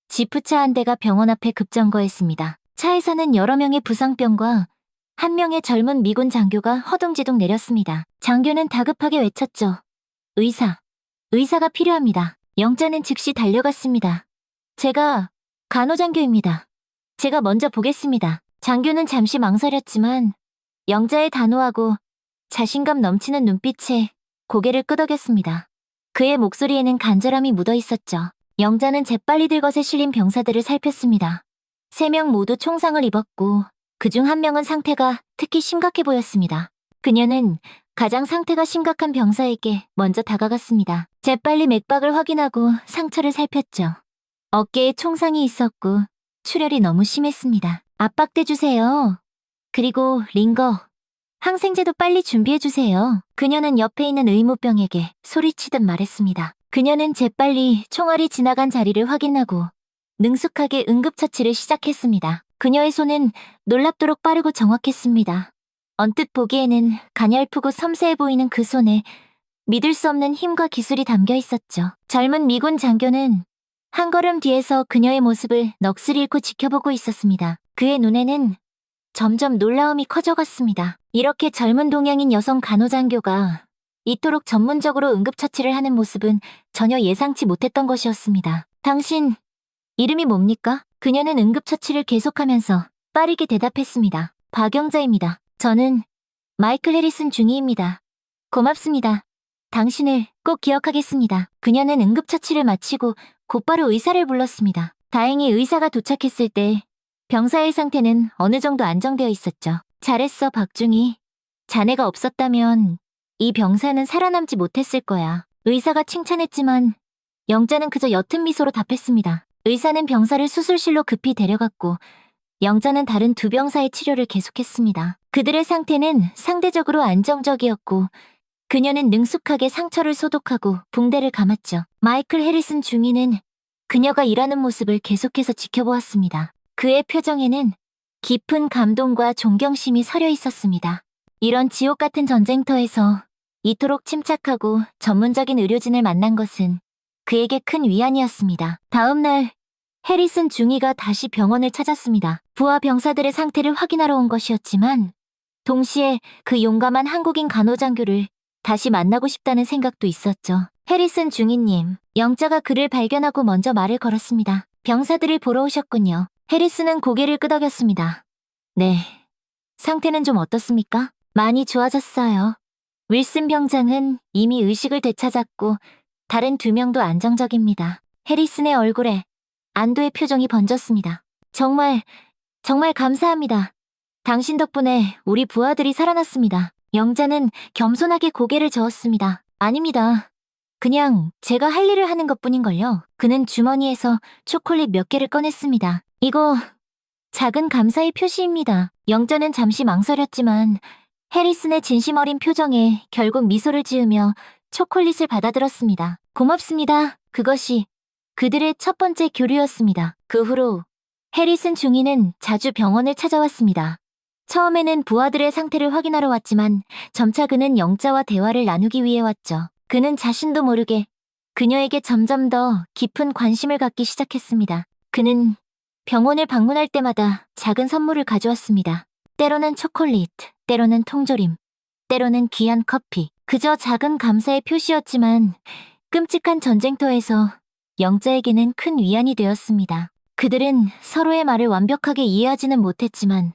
지프차 한 대가 병원 앞에 급정거했습니다. 차에서는 여러 명의 부상병과 한 명의 젊은 미군 장교가 허둥지둥 내렸습니다. 장교는 다급하게 외쳤죠. 의사가 필요합니다. 영자는 즉시 달려갔습니다. 제가 간호장교입니다. 제가 먼저 보겠습니다. 장교는 잠시 망설였지만 영자의 단호하고 자신감 넘치는 눈빛에 고개를 끄덕였습니다. 그의 목소리에는 간절함이 묻어 있었죠. 영자는 재빨리 들것에 실린 병사들을 살폈습니다. 3명 모두 총상을 입었고 그중 한 명은 상태가 특히 심각해 보였습니다. 그녀는 가장 상태가 심각한 병사에게 먼저 다가갔습니다. 재빨리 맥박을 확인하고 상처를 살폈죠. 어깨에 총상이 있었고 출혈이 너무 심했습니다. 압박대주세요. 그리고 링거, 항생제도 빨리 준비해주세요. 그녀는 옆에 있는 의무병에게 소리치듯 말했습니다. 그녀는 재빨리 총알이 지나간 자리를 확인하고 능숙하게 응급처치를 시작했습니다. 그녀의 손은 놀랍도록 빠르고 정확했습니다. 언뜻 보기에는 가냘프고 섬세해 보이는 그 손에 믿을 수 없는 힘과 기술이 담겨 있었죠. 젊은 미군 장교는 한 걸음 뒤에서 그녀의 모습을 넋을 잃고 지켜보고 있었습니다. 그의 눈에는 점점 놀라움이 커져갔습니다. 이렇게 젊은 동양인 여성 간호장교가 이토록 전문적으로 응급처치를 하는 모습은 전혀 예상치 못했던 것이었습니다. 당신, 이름이 뭡니까? 그녀는 응급처치를 계속하면서 빠르게 대답했습니다. 박영자입니다. 저는 마이클 해리슨 중위입니다. 고맙습니다. 당신을 꼭 기억하겠습니다. 그녀는 응급처치를 마치고 곧바로 의사를 불렀습니다. 다행히 의사가 도착했을 때 병사의 상태는 어느 정도 안정되어 있었죠. 잘했어, 박중희. 자네가 없었다면 이 병사는 살아남지 못했을 거야. 의사가 칭찬했지만 영자는 그저 옅은 미소로 답했습니다. 의사는 병사를 수술실로 급히 데려갔고 영자는 다른 두 병사의 치료를 계속했습니다. 그들의 상태는 상대적으로 안정적이었고 그녀는 능숙하게 상처를 소독하고 붕대를 감았죠. 마이클 해리슨 중위는 그녀가 일하는 모습을 계속해서 지켜보았습니다. 그의 표정에는 깊은 감동과 존경심이 서려 있었습니다. 이런 지옥 같은 전쟁터에서 이토록 침착하고 전문적인 의료진을 만난 것은 그에게 큰 위안이었습니다. 다음 날 해리슨 중위가 다시 병원을 찾았습니다. 부하 병사들의 상태를 확인하러 온 것이었지만 동시에 그 용감한 한국인 간호장교를 다시 만나고 싶다는 생각도 있었죠. 해리슨 중위님, 영자가 그를 발견하고 먼저 말을 걸었습니다. 병사들을 보러 오셨군요. 해리슨은 고개를 끄덕였습니다. 네. 상태는 좀 어떻습니까? 많이 좋아졌어요. 윌슨 병장은 이미 의식을 되찾았고 다른 2명도 안정적입니다. 해리슨의 얼굴에 안도의 표정이 번졌습니다. 정말 감사합니다. 당신 덕분에 우리 부하들이 살아났습니다. 영자는 겸손하게 고개를 저었습니다. 아닙니다. 그냥 제가 할 일을 하는 것뿐인걸요. 그는 주머니에서 초콜릿 몇 개를 꺼냈습니다. 이거 작은 감사의 표시입니다. 영자는 잠시 망설였지만 해리슨의 진심 어린 표정에 결국 미소를 지으며 초콜릿을 받아들었습니다. 고맙습니다. 그것이 그들의 첫 번째 교류였습니다. 그 후로 해리슨 중위는 자주 병원을 찾아왔습니다. 처음에는 부하들의 상태를 확인하러 왔지만 점차 그는 영자와 대화를 나누기 위해 왔죠. 그는 자신도 모르게 그녀에게 점점 더 깊은 관심을 갖기 시작했습니다. 그는 병원을 방문할 때마다 작은 선물을 가져왔습니다. 때로는 초콜릿, 때로는 통조림, 때로는 귀한 커피. 그저 작은 감사의 표시였지만 끔찍한 전쟁터에서 영자에게는 큰 위안이 되었습니다. 그들은 서로의 말을 완벽하게 이해하지는 못했지만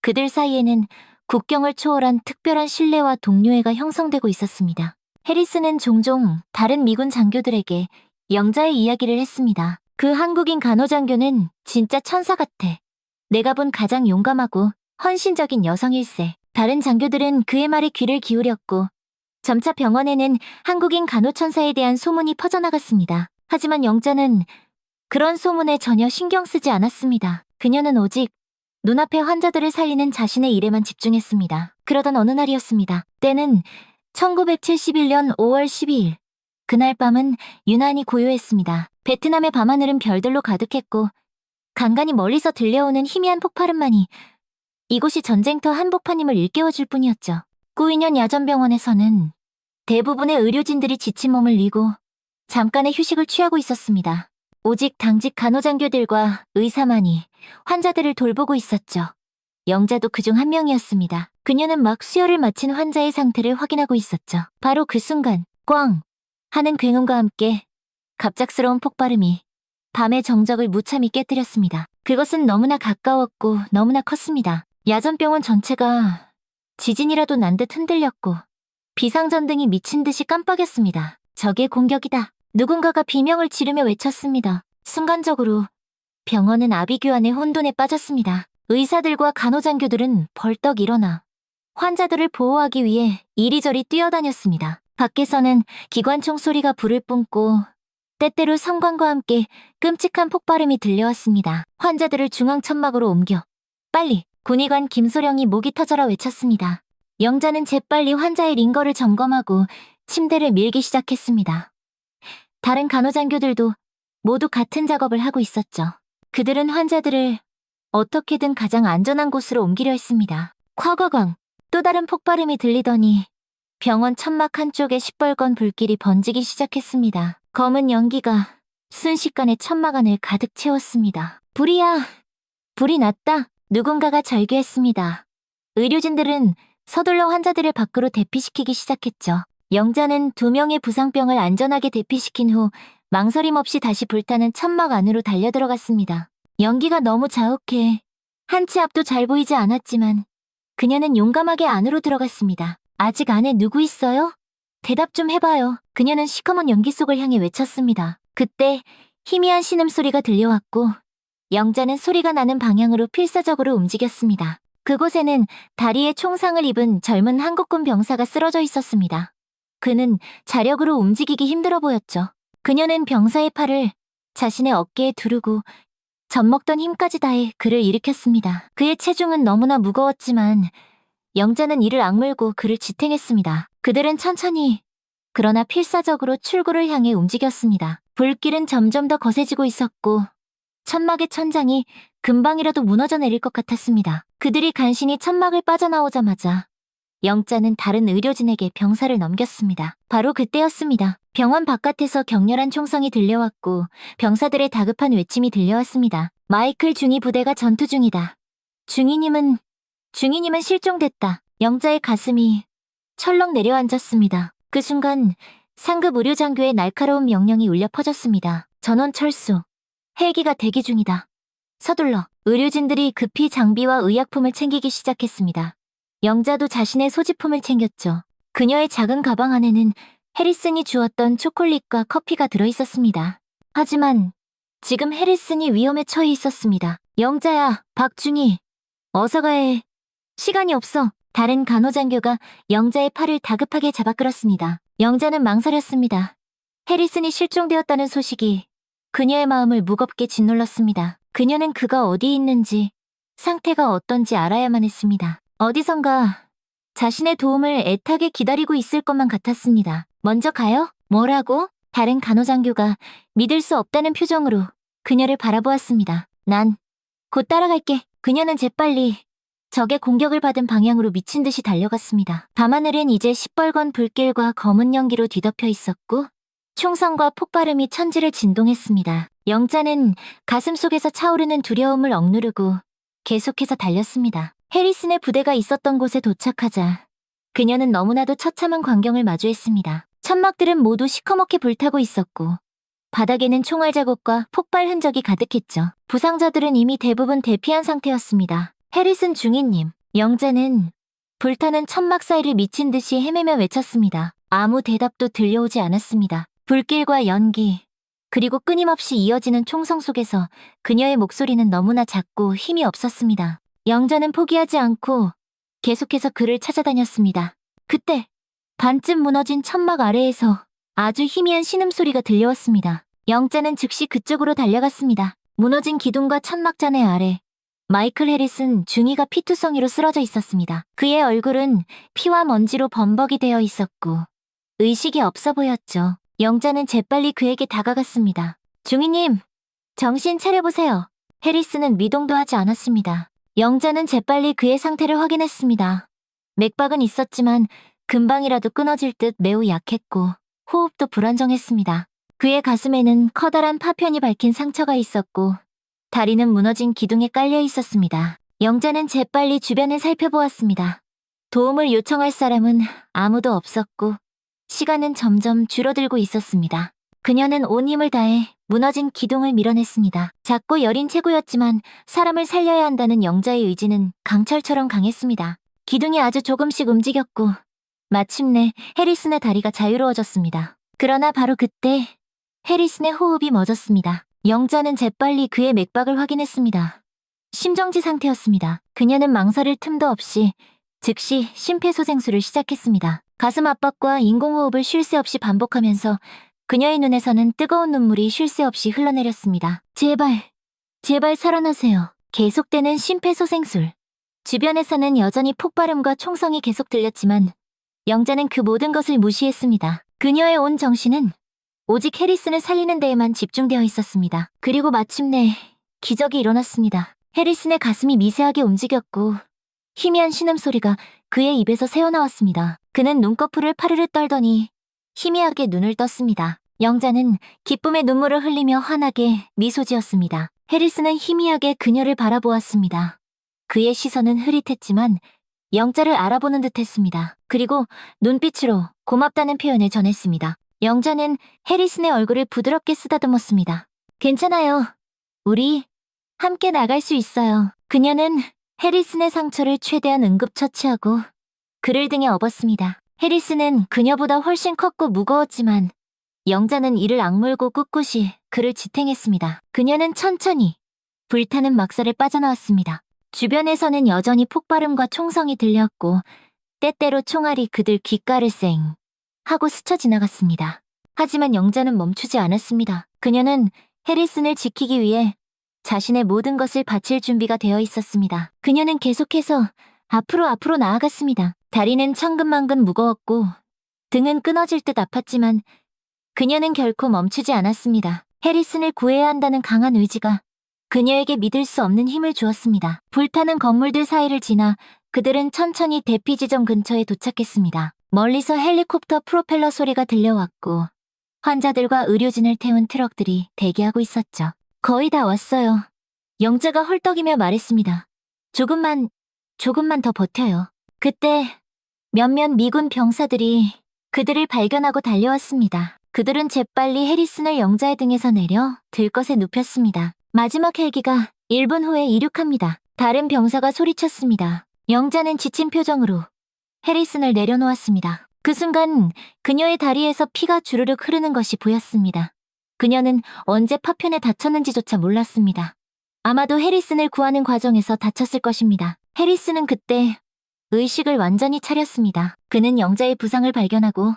그들 사이에는 국경을 초월한 특별한 신뢰와 동료애가 형성되고 있었습니다. 해리슨은 종종 다른 미군 장교들에게 영자의 이야기를 했습니다. 그 한국인 간호장교는 진짜 천사 같아. 내가 본 가장 용감하고 헌신적인 여성일세. 다른 장교들은 그의 말에 귀를 기울였고 점차 병원에는 한국인 간호천사에 대한 소문이 퍼져나갔습니다. 하지만 영자는 그런 소문에 전혀 신경 쓰지 않았습니다. 그녀는 오직 눈앞의 환자들을 살리는 자신의 일에만 집중했습니다. 그러던 어느 날이었습니다. 때는 1971년 5월 12일. 그날 밤은 유난히 고요했습니다. 베트남의 밤하늘은 별들로 가득했고 간간히 멀리서 들려오는 희미한 폭발음만이 이곳이 전쟁터 한복판임을 일깨워줄 뿐이었죠. 꾸이년 야전병원에서는 대부분의 의료진들이 지친 몸을 뉘고 잠깐의 휴식을 취하고 있었습니다. 오직 당직 간호장교들과 의사만이 환자들을 돌보고 있었죠. 영자도 그중 한 명이었습니다. 그녀는 막 수혈을 마친 환자의 상태를 확인하고 있었죠. 바로 그 순간 꽝! 하는 굉음과 함께 갑작스러운 폭발음이 밤의 정적을 무참히 깨뜨렸습니다. 그것은 너무나 가까웠고 너무나 컸습니다. 야전병원 전체가 지진이라도 난 듯 흔들렸고 비상전등이 미친 듯이 깜빡였습니다. 적의 공격이다. 누군가가 비명을 지르며 외쳤습니다. 순간적으로 병원은 아비규환의 혼돈에 빠졌습니다. 의사들과 간호장교들은 벌떡 일어나 환자들을 보호하기 위해 이리저리 뛰어다녔습니다. 밖에서는 기관총 소리가 불을 뿜고 때때로 성광과 함께 끔찍한 폭발음이 들려왔습니다. 환자들을 중앙천막으로 옮겨 빨리! 군의관 김소령이 목이 터져라 외쳤습니다. 영자는 재빨리 환자의 링거를 점검하고 침대를 밀기 시작했습니다. 다른 간호장교들도 모두 같은 작업을 하고 있었죠. 그들은 환자들을 어떻게든 가장 안전한 곳으로 옮기려 했습니다. 콱과광! 또 다른 폭발음이 들리더니 병원 천막 한쪽에 시뻘건 불길이 번지기 시작했습니다. 검은 연기가 순식간에 천막 안을 가득 채웠습니다. 불이야! 불이 났다! 누군가가 절규했습니다. 의료진들은 서둘러 환자들을 밖으로 대피시키기 시작했죠. 영자는 2명의 부상병을 안전하게 대피시킨 후 망설임 없이 다시 불타는 천막 안으로 달려들어갔습니다. 연기가 너무 자욱해 한 치 앞도 잘 보이지 않았지만 그녀는 용감하게 안으로 들어갔습니다. 아직 안에 누구 있어요? 대답 좀 해봐요. 그녀는 시커먼 연기 속을 향해 외쳤습니다. 그때 희미한 신음소리가 들려왔고 영자는 소리가 나는 방향으로 필사적으로 움직였습니다. 그곳에는 다리에 총상을 입은 젊은 한국군 병사가 쓰러져 있었습니다. 그는 자력으로 움직이기 힘들어 보였죠. 그녀는 병사의 팔을 자신의 어깨에 두르고 젖먹던 힘까지 다해 그를 일으켰습니다. 그의 체중은 너무나 무거웠지만 영자는 이를 악물고 그를 지탱했습니다. 그들은 천천히 그러나 필사적으로 출구를 향해 움직였습니다. 불길은 점점 더 거세지고 있었고 천막의 천장이 금방이라도 무너져 내릴 것 같았습니다. 그들이 간신히 천막을 빠져나오자마자 영자는 다른 의료진에게 병사를 넘겼습니다. 바로 그때였습니다. 병원 바깥에서 격렬한 총성이 들려왔고 병사들의 다급한 외침이 들려왔습니다. 마이클 중위 부대가 전투 중이다. 중위님은 실종됐다. 영자의 가슴이 철렁 내려앉았습니다. 그 순간 상급 의료장교의 날카로운 명령이 울려 퍼졌습니다. 전원 철수. 헬기가 대기 중이다. 서둘러. 의료진들이 급히 장비와 의약품을 챙기기 시작했습니다. 영자도 자신의 소지품을 챙겼죠. 그녀의 작은 가방 안에는 해리슨이 주었던 초콜릿과 커피가 들어있었습니다. 하지만 지금 해리슨이 위험에 처해 있었습니다. 영자야, 박중희. 어서 가야 해. 시간이 없어. 다른 간호장교가 영자의 팔을 다급하게 잡아 끌었습니다. 영자는 망설였습니다. 해리슨이 실종되었다는 소식이 그녀의 마음을 무겁게 짓눌렀습니다. 그녀는 그가 어디 있는지, 상태가 어떤지 알아야만 했습니다. 어디선가 자신의 도움을 애타게 기다리고 있을 것만 같았습니다. 먼저 가요? 뭐라고? 다른 간호장교가 믿을 수 없다는 표정으로 그녀를 바라보았습니다. 난 곧 따라갈게. 그녀는 재빨리 적의 공격을 받은 방향으로 미친 듯이 달려갔습니다. 밤하늘은 이제 시뻘건 불길과 검은 연기로 뒤덮여 있었고 총성과 폭발음이 천지를 진동했습니다. 영자는 가슴 속에서 차오르는 두려움을 억누르고 계속해서 달렸습니다. 해리슨의 부대가 있었던 곳에 도착하자 그녀는 너무나도 처참한 광경을 마주했습니다. 천막들은 모두 시커멓게 불타고 있었고 바닥에는 총알 자국과 폭발 흔적이 가득했죠. 부상자들은 이미 대부분 대피한 상태였습니다. 해리슨 중위님, 영자는 불타는 천막 사이를 미친 듯이 헤매며 외쳤습니다. 아무 대답도 들려오지 않았습니다. 불길과 연기, 그리고 끊임없이 이어지는 총성 속에서 그녀의 목소리는 너무나 작고 힘이 없었습니다. 영자는 포기하지 않고 계속해서 그를 찾아다녔습니다. 그때 반쯤 무너진 천막 아래에서 아주 희미한 신음소리가 들려왔습니다. 영자는 즉시 그쪽으로 달려갔습니다. 무너진 기둥과 천막잔의 아래 마이클 해리슨 중위가 피투성이로 쓰러져 있었습니다. 그의 얼굴은 피와 먼지로 범벅이 되어 있었고 의식이 없어 보였죠. 영자는 재빨리 그에게 다가갔습니다. 중위님, 정신 차려보세요. 해리슨은 미동도 하지 않았습니다. 영자는 재빨리 그의 상태를 확인했습니다. 맥박은 있었지만 금방이라도 끊어질 듯 매우 약했고 호흡도 불안정했습니다. 그의 가슴에는 커다란 파편이 밝힌 상처가 있었고 다리는 무너진 기둥에 깔려 있었습니다. 영자는 재빨리 주변을 살펴보았습니다. 도움을 요청할 사람은 아무도 없었고 시간은 점점 줄어들고 있었습니다. 그녀는 온 힘을 다해 무너진 기둥을 밀어냈습니다. 작고 여린 체구였지만 사람을 살려야 한다는 영자의 의지는 강철처럼 강했습니다. 기둥이 아주 조금씩 움직였고 마침내 해리슨의 다리가 자유로워졌습니다. 그러나 바로 그때 해리슨의 호흡이 멎었습니다. 영자는 재빨리 그의 맥박을 확인했습니다. 심정지 상태였습니다. 그녀는 망설일 틈도 없이 즉시 심폐소생술을 시작했습니다. 가슴 압박과 인공호흡을 쉴 새 없이 반복하면서 그녀의 눈에서는 뜨거운 눈물이 쉴 새 없이 흘러내렸습니다. 제발 살아나세요. 계속되는 심폐소생술. 주변에서는 여전히 폭발음과 총성이 계속 들렸지만 영자는 그 모든 것을 무시했습니다. 그녀의 온 정신은 오직 해리슨을 살리는 데에만 집중되어 있었습니다. 그리고 마침내 기적이 일어났습니다. 해리슨의 가슴이 미세하게 움직였고 희미한 신음소리가 그의 입에서 새어나왔습니다. 그는 눈꺼풀을 파르르 떨더니 희미하게 눈을 떴습니다. 영자는 기쁨의 눈물을 흘리며 환하게 미소 지었습니다. 해리슨은 희미하게 그녀를 바라보았습니다. 그의 시선은 흐릿했지만 영자를 알아보는 듯했습니다. 그리고 눈빛으로 고맙다는 표현을 전했습니다. 영자는 해리슨의 얼굴을 부드럽게 쓰다듬었습니다. 괜찮아요. 우리 함께 나갈 수 있어요. 그녀는 해리슨의 상처를 최대한 응급처치하고 그를 등에 업었습니다. 해리슨은 그녀보다 훨씬 컸고 무거웠지만 영자는 이를 악물고 꿋꿋이 그를 지탱했습니다. 그녀는 천천히 불타는 막사를 빠져나왔습니다. 주변에서는 여전히 폭발음과 총성이 들렸고 때때로 총알이 그들 귓가를 쌩 하고 스쳐 지나갔습니다. 하지만 영자는 멈추지 않았습니다. 그녀는 해리슨을 지키기 위해 자신의 모든 것을 바칠 준비가 되어 있었습니다. 그녀는 계속해서 앞으로 나아갔습니다. 다리는 천근만근 무거웠고 등은 끊어질 듯 아팠지만 그녀는 결코 멈추지 않았습니다. 해리슨을 구해야 한다는 강한 의지가 그녀에게 믿을 수 없는 힘을 주었습니다. 불타는 건물들 사이를 지나 그들은 천천히 대피 지점 근처에 도착했습니다. 멀리서 헬리콥터 프로펠러 소리가 들려왔고 환자들과 의료진을 태운 트럭들이 대기하고 있었죠. 거의 다 왔어요. 영자가 헐떡이며 말했습니다. 조금만 더 버텨요. 그때 몇몇 미군 병사들이 그들을 발견하고 달려왔습니다. 그들은 재빨리 해리슨을 영자의 등에서 내려 들것에 눕혔습니다. 마지막 헬기가 1분 후에 이륙합니다. 다른 병사가 소리쳤습니다. 영자는 지친 표정으로 해리슨을 내려놓았습니다. 그 순간 그녀의 다리에서 피가 주르륵 흐르는 것이 보였습니다. 그녀는 언제 파편에 다쳤는지조차 몰랐습니다. 아마도 해리슨을 구하는 과정에서 다쳤을 것입니다. 해리슨은 그때 의식을 완전히 차렸습니다. 그는 영자의 부상을 발견하고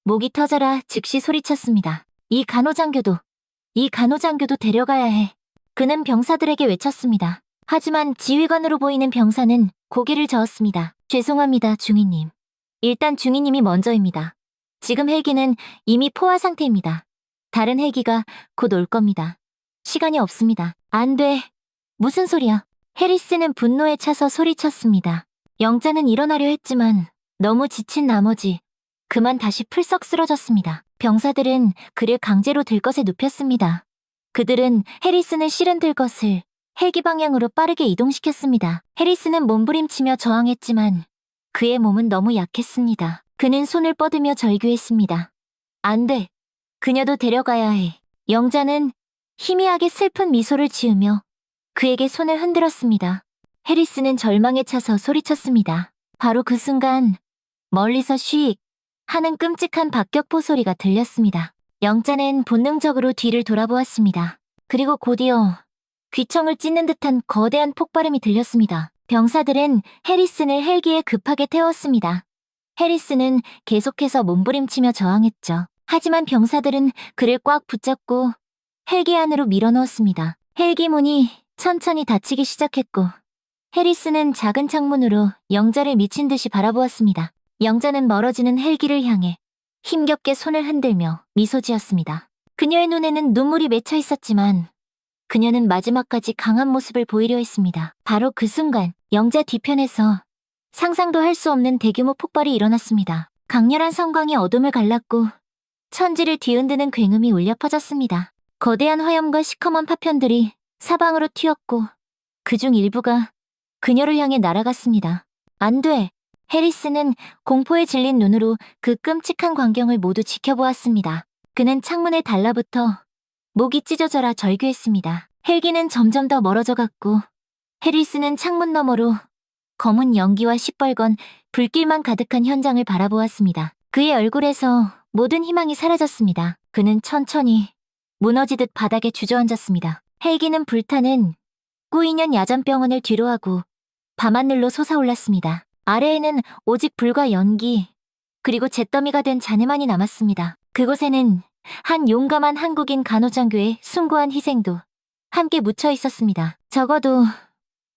목이 터져라 즉시 소리쳤습니다. 이 간호장교도 데려가야 해. 그는 병사들에게 외쳤습니다. 하지만 지휘관으로 보이는 병사는 고개를 저었습니다. 죄송합니다, 중위님. 일단 중위님이 먼저입니다. 지금 헬기는 이미 포화 상태입니다. 다른 헬기가 곧 올 겁니다. 시간이 없습니다. 안 돼. 무슨 소리야? 해리스는 분노에 차서 소리쳤습니다. 영자는 일어나려 했지만 너무 지친 나머지 그만 다시 풀썩 쓰러졌습니다. 병사들은 그를 강제로 들것에 눕혔습니다. 그들은 해리슨을 실은 들것을 헬기 방향으로 빠르게 이동시켰습니다. 해리슨은 몸부림치며 저항했지만 그의 몸은 너무 약했습니다. 그는 손을 뻗으며 절규했습니다. 안 돼. 그녀도 데려가야 해. 영자는 희미하게 슬픈 미소를 지으며 그에게 손을 흔들었습니다. 해리슨은 절망에 차서 소리쳤습니다. 바로 그 순간 멀리서 쉬익 하는 끔찍한 박격포 소리가 들렸습니다. 영자는 본능적으로 뒤를 돌아보았습니다. 그리고 곧이어 귀청을 찢는 듯한 거대한 폭발음이 들렸습니다. 병사들은 해리슨을 헬기에 급하게 태웠습니다. 해리슨은 계속해서 몸부림치며 저항했죠. 하지만 병사들은 그를 꽉 붙잡고 헬기 안으로 밀어넣었습니다. 헬기 문이 천천히 닫히기 시작했고 해리슨은 작은 창문으로 영자를 미친 듯이 바라보았습니다. 영자는 멀어지는 헬기를 향해 힘겹게 손을 흔들며 미소 지었습니다. 그녀의 눈에는 눈물이 맺혀 있었지만 그녀는 마지막까지 강한 모습을 보이려 했습니다. 바로 그 순간 영자 뒤편에서 상상도 할 수 없는 대규모 폭발이 일어났습니다. 강렬한 성광이 어둠을 갈랐고 천지를 뒤흔드는 굉음이 울려 퍼졌습니다. 거대한 화염과 시커먼 파편들이 사방으로 튀었고 그중 일부가 그녀를 향해 날아갔습니다. 안 돼! 해리스는 공포에 질린 눈으로 그 끔찍한 광경을 모두 지켜보았습니다. 그는 창문에 달라붙어 목이 찢어져라 절규했습니다. 헬기는 점점 더 멀어져 갔고 해리스는 창문 너머로 검은 연기와 시뻘건 불길만 가득한 현장을 바라보았습니다. 그의 얼굴에서 모든 희망이 사라졌습니다. 그는 천천히 무너지듯 바닥에 주저앉았습니다. 헬기는 불타는 꾸인년 야전병원을 뒤로하고 밤하늘로 솟아올랐습니다. 아래에는 오직 불과 연기, 그리고 잿더미가 된 잔해만이 남았습니다. 그곳에는 한 용감한 한국인 간호장교의 숭고한 희생도 함께 묻혀 있었습니다. 적어도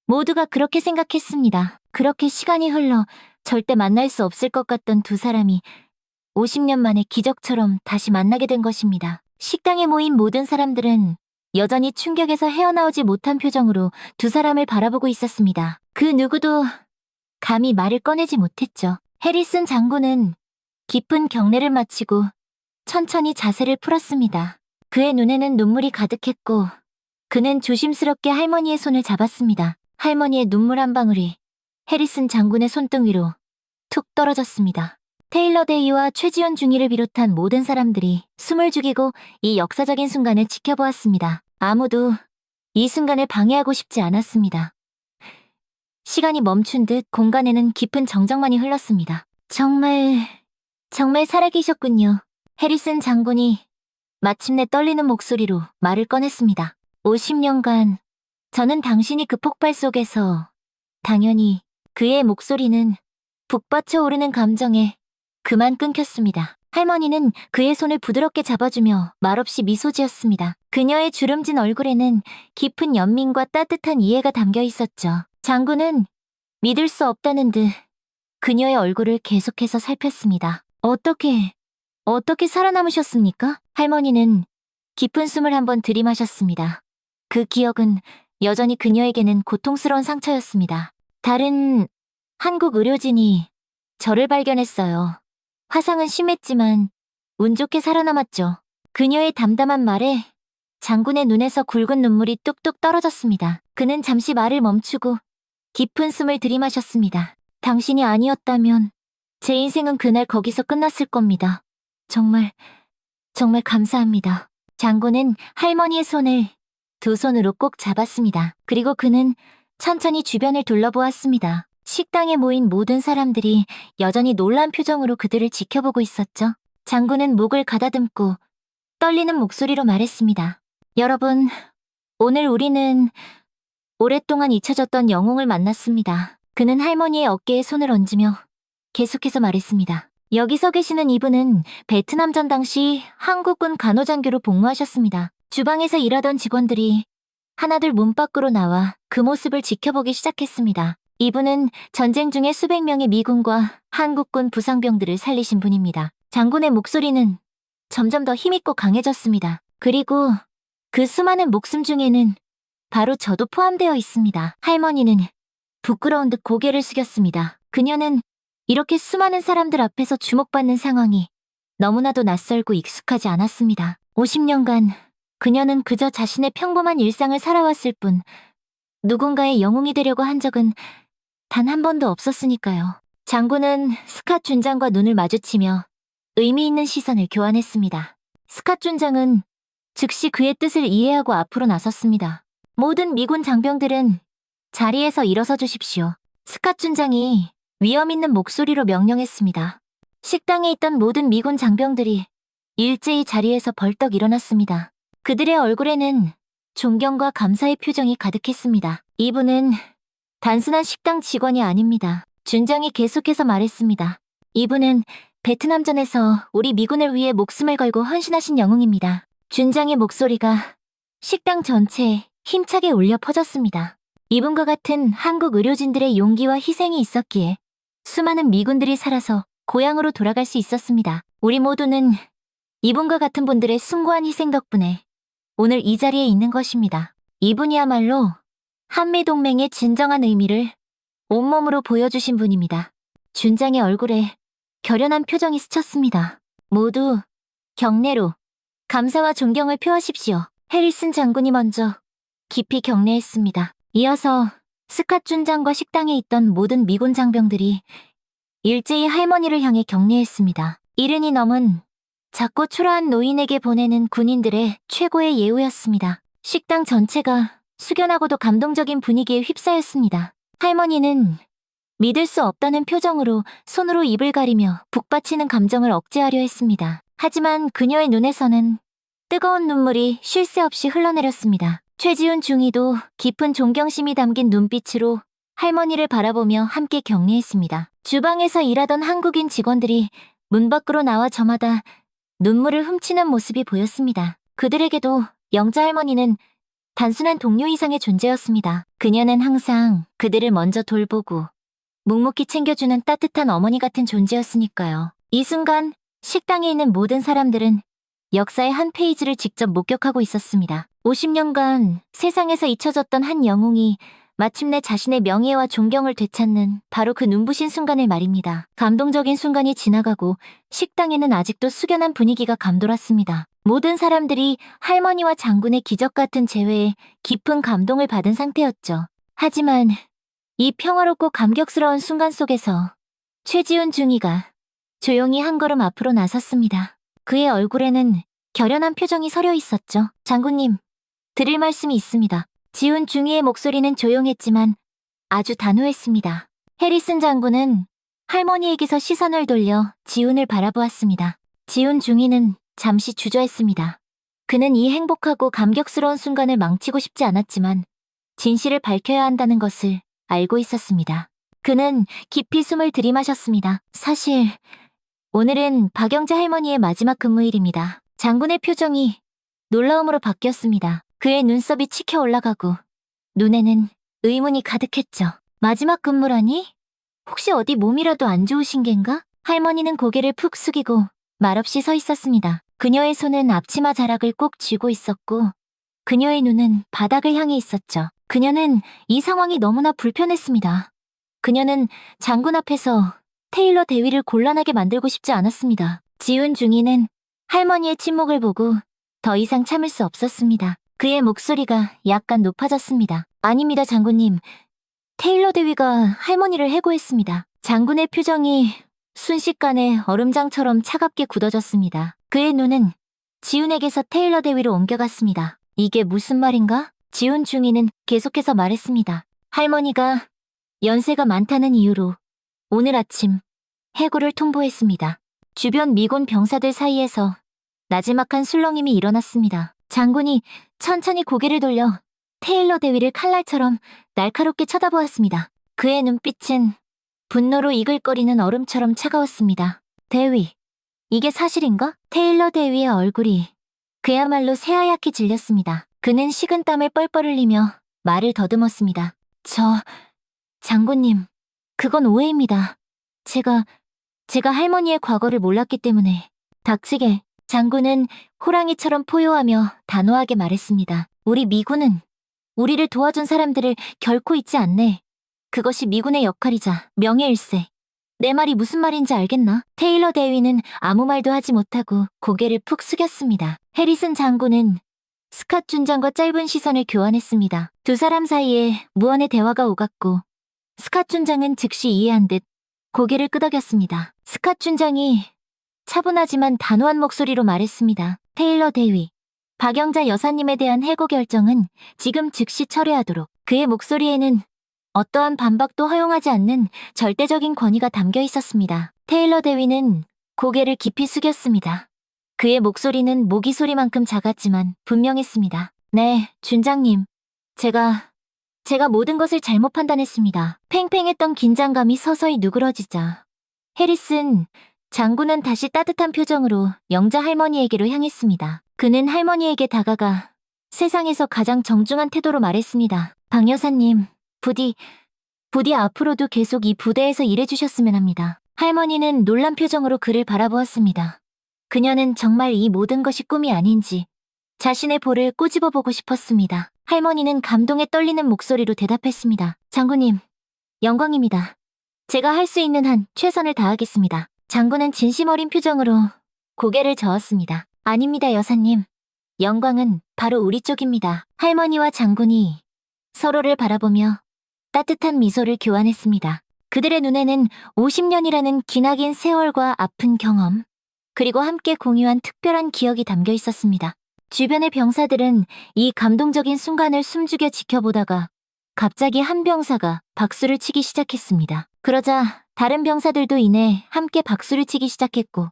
모두가 그렇게 생각했습니다. 그렇게 시간이 흘러 절대 만날 수 없을 것 같던 두 사람이 50년 만에 기적처럼 다시 만나게 된 것입니다. 식당에 모인 모든 사람들은 여전히 충격에서 헤어나오지 못한 표정으로 두 사람을 바라보고 있었습니다. 그 누구도 감히 말을 꺼내지 못했죠. 해리슨 장군은 깊은 경례를 마치고 천천히 자세를 풀었습니다. 그의 눈에는 눈물이 가득했고 그는 조심스럽게 할머니의 손을 잡았습니다. 할머니의 눈물 한 방울이 해리슨 장군의 손등 위로 툭 떨어졌습니다. 테일러 데이와 최지연 중위를 비롯한 모든 사람들이 숨을 죽이고 이 역사적인 순간을 지켜보았습니다. 아무도 이 순간을 방해하고 싶지 않았습니다. 시간이 멈춘 듯 공간에는 깊은 정적만이 흘렀습니다. 정말 살아계셨군요. 해리슨 장군이 마침내 떨리는 목소리로 말을 꺼냈습니다. 50년간 저는 당신이 그 폭발 속에서 당연히 그의 목소리는 북받쳐 오르는 감정에 그만 끊겼습니다. 할머니는 그의 손을 부드럽게 잡아주며 말없이 미소 지었습니다. 그녀의 주름진 얼굴에는 깊은 연민과 따뜻한 이해가 담겨 있었죠. 장군은 믿을 수 없다는 듯 그녀의 얼굴을 계속해서 살폈습니다. 어떻게 살아남으셨습니까? 할머니는 깊은 숨을 한번 들이마셨습니다. 그 기억은 여전히 그녀에게는 고통스러운 상처였습니다. 한국 의료진이 저를 발견했어요. 화상은 심했지만 운 좋게 살아남았죠. 그녀의 담담한 말에 장군의 눈에서 굵은 눈물이 뚝뚝 떨어졌습니다. 그는 잠시 말을 멈추고 깊은 숨을 들이마셨습니다. 당신이 아니었다면 제 인생은 그날 거기서 끝났을 겁니다. 정말, 정말 감사합니다. 장군은 할머니의 손을 두 손으로 꼭 잡았습니다. 그리고 그는 천천히 주변을 둘러보았습니다. 식당에 모인 모든 사람들이 여전히 놀란 표정으로 그들을 지켜보고 있었죠. 장군은 목을 가다듬고 떨리는 목소리로 말했습니다. 여러분, 오늘 우리는 오랫동안 잊혀졌던 영웅을 만났습니다. 그는 할머니의 어깨에 손을 얹으며 계속해서 말했습니다. 여기 서 계시는 이분은 베트남전 당시 한국군 간호장교로 복무하셨습니다. 주방에서 일하던 직원들이 하나둘 문 밖으로 나와 그 모습을 지켜보기 시작했습니다. 이분은 전쟁 중에 수백 명의 미군과 한국군 부상병들을 살리신 분입니다. 장군의 목소리는 점점 더 힘있고 강해졌습니다. 그리고 그 수많은 목숨 중에는 바로 저도 포함되어 있습니다. 할머니는 부끄러운 듯 고개를 숙였습니다. 그녀는 이렇게 수많은 사람들 앞에서 주목받는 상황이 너무나도 낯설고 익숙하지 않았습니다. 50년간 그녀는 그저 자신의 평범한 일상을 살아왔을 뿐 누군가의 영웅이 되려고 한 적은 단 한 번도 없었으니까요. 장군은 스캇 준장과 눈을 마주치며 의미 있는 시선을 교환했습니다. 스캇 준장은 즉시 그의 뜻을 이해하고 앞으로 나섰습니다. 모든 미군 장병들은 자리에서 일어서 주십시오. 스캇 준장이 위험 있는 목소리로 명령했습니다. 식당에 있던 모든 미군 장병들이 일제히 자리에서 벌떡 일어났습니다. 그들의 얼굴에는 존경과 감사의 표정이 가득했습니다. 이분은 단순한 식당 직원이 아닙니다. 준장이 계속해서 말했습니다. 이분은 베트남전에서 우리 미군을 위해 목숨을 걸고 헌신하신 영웅입니다. 준장의 목소리가 식당 전체에 힘차게 울려 퍼졌습니다. 이분과 같은 한국 의료진들의 용기와 희생이 있었기에 수많은 미군들이 살아서 고향으로 돌아갈 수 있었습니다. 우리 모두는 이분과 같은 분들의 숭고한 희생 덕분에 오늘 이 자리에 있는 것입니다. 이분이야말로 한미동맹의 진정한 의미를 온몸으로 보여주신 분입니다. 준장의 얼굴에 결연한 표정이 스쳤습니다. 모두 경례로 감사와 존경을 표하십시오. 해리슨 장군이 먼저 깊이 경례했습니다. 이어서 스캇 준장과 식당에 있던 모든 미군 장병들이 일제히 할머니를 향해 경례했습니다. 70이 넘은 작고 초라한 노인에게 보내는 군인들의 최고의 예우였습니다. 식당 전체가 숙연하고도 감동적인 분위기에 휩싸였습니다. 할머니는 믿을 수 없다는 표정으로 손으로 입을 가리며 북받치는 감정을 억제하려 했습니다. 하지만 그녀의 눈에서는 뜨거운 눈물이 쉴 새 없이 흘러내렸습니다. 최지훈 중위도 깊은 존경심이 담긴 눈빛으로 할머니를 바라보며 함께 경례했습니다. 주방에서 일하던 한국인 직원들이 문 밖으로 나와 저마다 눈물을 훔치는 모습이 보였습니다. 그들에게도 영자 할머니는 단순한 동료 이상의 존재였습니다. 그녀는 항상 그들을 먼저 돌보고 묵묵히 챙겨주는 따뜻한 어머니 같은 존재였으니까요. 이 순간 식당에 있는 모든 사람들은 역사의 한 페이지를 직접 목격하고 있었습니다. 50년간 세상에서 잊혀졌던 한 영웅이 마침내 자신의 명예와 존경을 되찾는 바로 그 눈부신 순간을 말입니다. 감동적인 순간이 지나가고 식당에는 아직도 숙연한 분위기가 감돌았습니다. 모든 사람들이 할머니와 장군의 기적 같은 재회에 깊은 감동을 받은 상태였죠. 하지만 이 평화롭고 감격스러운 순간 속에서 최지훈 중위가 조용히 한 걸음 앞으로 나섰습니다. 그의 얼굴에는 결연한 표정이 서려 있었죠. 장군님, 드릴 말씀이 있습니다. 지훈 중위의 목소리는 조용했지만 아주 단호했습니다. 해리슨 장군은 할머니에게서 시선을 돌려 지훈을 바라보았습니다. 지훈 중위는 잠시 주저했습니다. 그는 이 행복하고 감격스러운 순간을 망치고 싶지 않았지만 진실을 밝혀야 한다는 것을 알고 있었습니다. 그는 깊이 숨을 들이마셨습니다. 사실 오늘은 박영재 할머니의 마지막 근무일입니다. 장군의 표정이 놀라움으로 바뀌었습니다. 그의 눈썹이 치켜 올라가고 눈에는 의문이 가득했죠. 마지막 근무라니? 혹시 어디 몸이라도 안 좋으신 겐가? 할머니는 고개를 푹 숙이고 말없이 서 있었습니다. 그녀의 손은 앞치마 자락을 꼭 쥐고 있었고 그녀의 눈은 바닥을 향해 있었죠. 그녀는 이 상황이 너무나 불편했습니다. 그녀는 장군 앞에서 테일러 대위를 곤란하게 만들고 싶지 않았습니다. 지훈 중위는 할머니의 침묵을 보고 더 이상 참을 수 없었습니다. 그의 목소리가 약간 높아졌습니다. 아닙니다, 장군님. 테일러 대위가 할머니를 해고했습니다. 장군의 표정이 순식간에 얼음장처럼 차갑게 굳어졌습니다. 그의 눈은 지훈에게서 테일러 대위로 옮겨갔습니다. 이게 무슨 말인가? 지훈 중위는 계속해서 말했습니다. 할머니가 연세가 많다는 이유로 오늘 아침 해고를 통보했습니다. 주변 미군 병사들 사이에서 나지막한 술렁임이 일어났습니다. 장군이 천천히 고개를 돌려 테일러 대위를 칼날처럼 날카롭게 쳐다보았습니다. 그의 눈빛은 분노로 이글거리는 얼음처럼 차가웠습니다. 대위, 이게 사실인가? 테일러 대위의 얼굴이 그야말로 새하얗게 질렸습니다. 그는 식은땀을 뻘뻘 흘리며 말을 더듬었습니다. 장군님, 그건 오해입니다. 제가 할머니의 과거를 몰랐기 때문에. 닥치게, 장군은 호랑이처럼 포효하며 단호하게 말했습니다. 우리 미군은 우리를 도와준 사람들을 결코 잊지 않네. 그것이 미군의 역할이자 명예일세. 내 말이 무슨 말인지 알겠나? 테일러 대위는 아무 말도 하지 못하고 고개를 푹 숙였습니다. 해리슨 장군은 스캇 준장과 짧은 시선을 교환했습니다. 두 사람 사이에 무언의 대화가 오갔고 스캇 준장은 즉시 이해한 듯 고개를 끄덕였습니다. 스캇 준장이 차분하지만 단호한 목소리로 말했습니다. 테일러 대위, 박영자 여사님에 대한 해고 결정은 지금 즉시 철회하도록. 그의 목소리에는 어떠한 반박도 허용하지 않는 절대적인 권위가 담겨 있었습니다. 테일러 대위는 고개를 깊이 숙였습니다. 그의 목소리는 모기 소리만큼 작았지만 분명했습니다. 네, 준장님. 제가 모든 것을 잘못 판단했습니다. 팽팽했던 긴장감이 서서히 누그러지자 해리슨 장군은 다시 따뜻한 표정으로 영자 할머니에게로 향했습니다. 그는 할머니에게 다가가 세상에서 가장 정중한 태도로 말했습니다. 박 여사님, 부디 앞으로도 계속 이 부대에서 일해주셨으면 합니다. 할머니는 놀란 표정으로 그를 바라보았습니다. 그녀는 정말 이 모든 것이 꿈이 아닌지 자신의 볼을 꼬집어보고 싶었습니다. 할머니는 감동에 떨리는 목소리로 대답했습니다. 장군님, 영광입니다. 제가 할 수 있는 한 최선을 다하겠습니다. 장군은 진심 어린 표정으로 고개를 저었습니다. 아닙니다, 여사님. 영광은 바로 우리 쪽입니다. 할머니와 장군이 서로를 바라보며 따뜻한 미소를 교환했습니다. 그들의 눈에는 50년이라는 기나긴 세월과 아픈 경험, 그리고 함께 공유한 특별한 기억이 담겨 있었습니다. 주변의 병사들은 이 감동적인 순간을 숨죽여 지켜보다가 갑자기 한 병사가 박수를 치기 시작했습니다. 그러자 다른 병사들도 이내 함께 박수를 치기 시작했고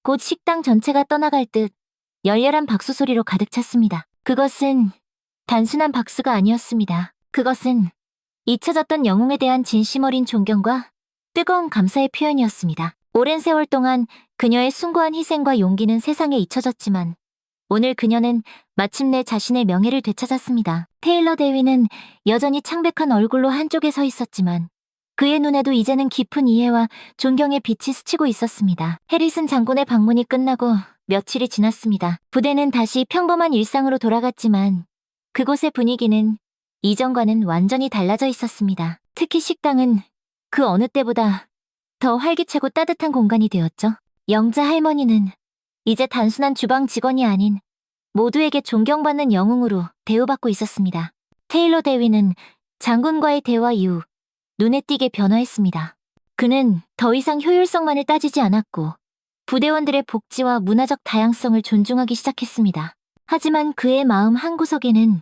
곧 식당 전체가 떠나갈 듯 열렬한 박수 소리로 가득 찼습니다. 그것은 단순한 박수가 아니었습니다. 그것은 잊혀졌던 영웅에 대한 진심 어린 존경과 뜨거운 감사의 표현이었습니다. 오랜 세월 동안 그녀의 숭고한 희생과 용기는 세상에 잊혀졌지만 오늘 그녀는 마침내 자신의 명예를 되찾았습니다. 테일러 대위는 여전히 창백한 얼굴로 한쪽에 서 있었지만 그의 눈에도 이제는 깊은 이해와 존경의 빛이 스치고 있었습니다. 해리슨 장군의 방문이 끝나고 며칠이 지났습니다. 부대는 다시 평범한 일상으로 돌아갔지만 그곳의 분위기는 이전과는 완전히 달라져 있었습니다. 특히 식당은 그 어느 때보다 더 활기차고 따뜻한 공간이 되었죠. 영자 할머니는 이제 단순한 주방 직원이 아닌 모두에게 존경받는 영웅으로 대우받고 있었습니다. 테일러 대위는 장군과의 대화 이후 눈에 띄게 변화했습니다. 그는 더 이상 효율성만을 따지지 않았고 부대원들의 복지와 문화적 다양성을 존중하기 시작했습니다. 하지만 그의 마음 한구석에는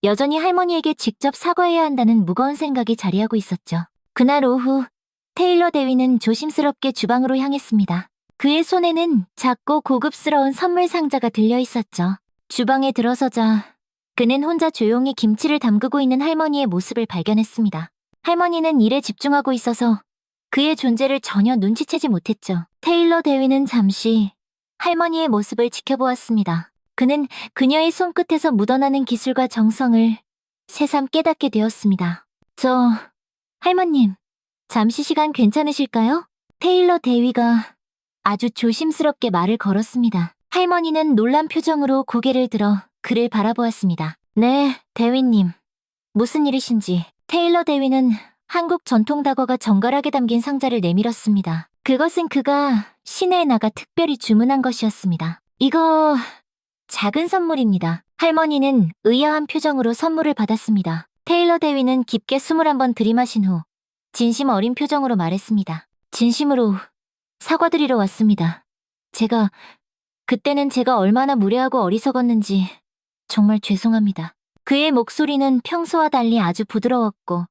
여전히 할머니에게 직접 사과해야 한다는 무거운 생각이 자리하고 있었죠. 그날 오후 테일러 대위는 조심스럽게 주방으로 향했습니다. 그의 손에는 작고 고급스러운 선물 상자가 들려 있었죠. 주방에 들어서자 그는 혼자 조용히 김치를 담그고 있는 할머니의 모습을 발견했습니다. 할머니는 일에 집중하고 있어서 그의 존재를 전혀 눈치채지 못했죠. 테일러 대위는 잠시 할머니의 모습을 지켜보았습니다. 그는 그녀의 손끝에서 묻어나는 기술과 정성을 새삼 깨닫게 되었습니다. 할머님, 잠시 시간 괜찮으실까요? 테일러 대위가 아주 조심스럽게 말을 걸었습니다. 할머니는 놀란 표정으로 고개를 들어 그를 바라보았습니다. 네, 대위님. 무슨 일이신지. 테일러 대위는 한국 전통 다과가 정갈하게 담긴 상자를 내밀었습니다. 그것은 그가 시내에 나가 특별히 주문한 것이었습니다. 이거 작은 선물입니다. 할머니는 의아한 표정으로 선물을 받았습니다. 테일러 대위는 깊게 숨을 한번 들이마신 후 진심 어린 표정으로 말했습니다. 진심으로 사과드리러 왔습니다. 그때는 제가 얼마나 무례하고 어리석었는지 정말 죄송합니다. 그의 목소리는 평소와 달리 아주 부드러웠고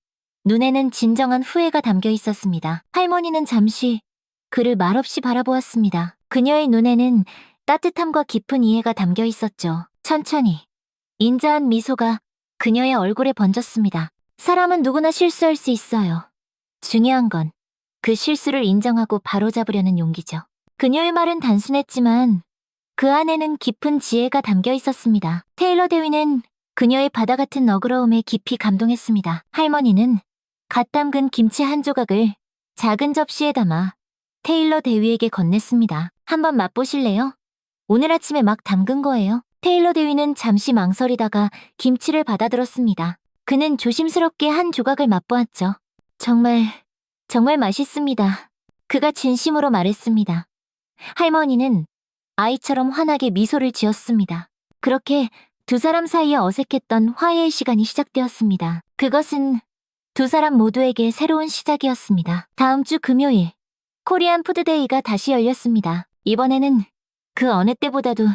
눈에는 진정한 후회가 담겨 있었습니다. 할머니는 잠시 그를 말없이 바라보았습니다. 그녀의 눈에는 따뜻함과 깊은 이해가 담겨 있었죠. 천천히 인자한 미소가 그녀의 얼굴에 번졌습니다. 사람은 누구나 실수할 수 있어요. 중요한 건 그 실수를 인정하고 바로잡으려는 용기죠. 그녀의 말은 단순했지만 그 안에는 깊은 지혜가 담겨 있었습니다. 테일러 대위는 그녀의 바다 같은 너그러움에 깊이 감동했습니다. 할머니는 갓 담근 김치 한 조각을 작은 접시에 담아 테일러 대위에게 건넸습니다. 한번 맛보실래요? 오늘 아침에 막 담근 거예요. 테일러 대위는 잠시 망설이다가 김치를 받아들었습니다. 그는 조심스럽게 한 조각을 맛보았죠. 정말 맛있습니다. 그가 진심으로 말했습니다. 할머니는 아이처럼 환하게 미소를 지었습니다. 그렇게 두 사람 사이에 어색했던 화해의 시간이 시작되었습니다. 그것은 두 사람 모두에게 새로운 시작이었습니다. 다음 주 금요일, 코리안 푸드데이가 다시 열렸습니다. 이번에는 그 어느 때보다도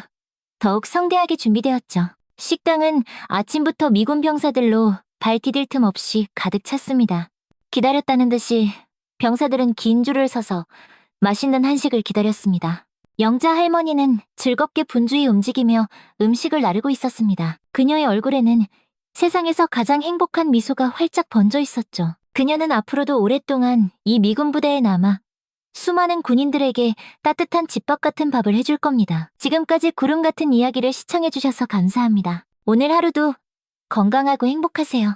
더욱 성대하게 준비되었죠. 식당은 아침부터 미군 병사들로 발 디딜 틈 없이 가득 찼습니다. 기다렸다는 듯이 병사들은 긴 줄을 서서 맛있는 한식을 기다렸습니다. 영자 할머니는 즐겁게 분주히 움직이며 음식을 나르고 있었습니다. 그녀의 얼굴에는 세상에서 가장 행복한 미소가 활짝 번져 있었죠. 그녀는 앞으로도 오랫동안 이 미군 부대에 남아 수많은 군인들에게 따뜻한 집밥 같은 밥을 해줄 겁니다. 지금까지 구름 같은 이야기를 시청해주셔서 감사합니다. 오늘 하루도 건강하고 행복하세요.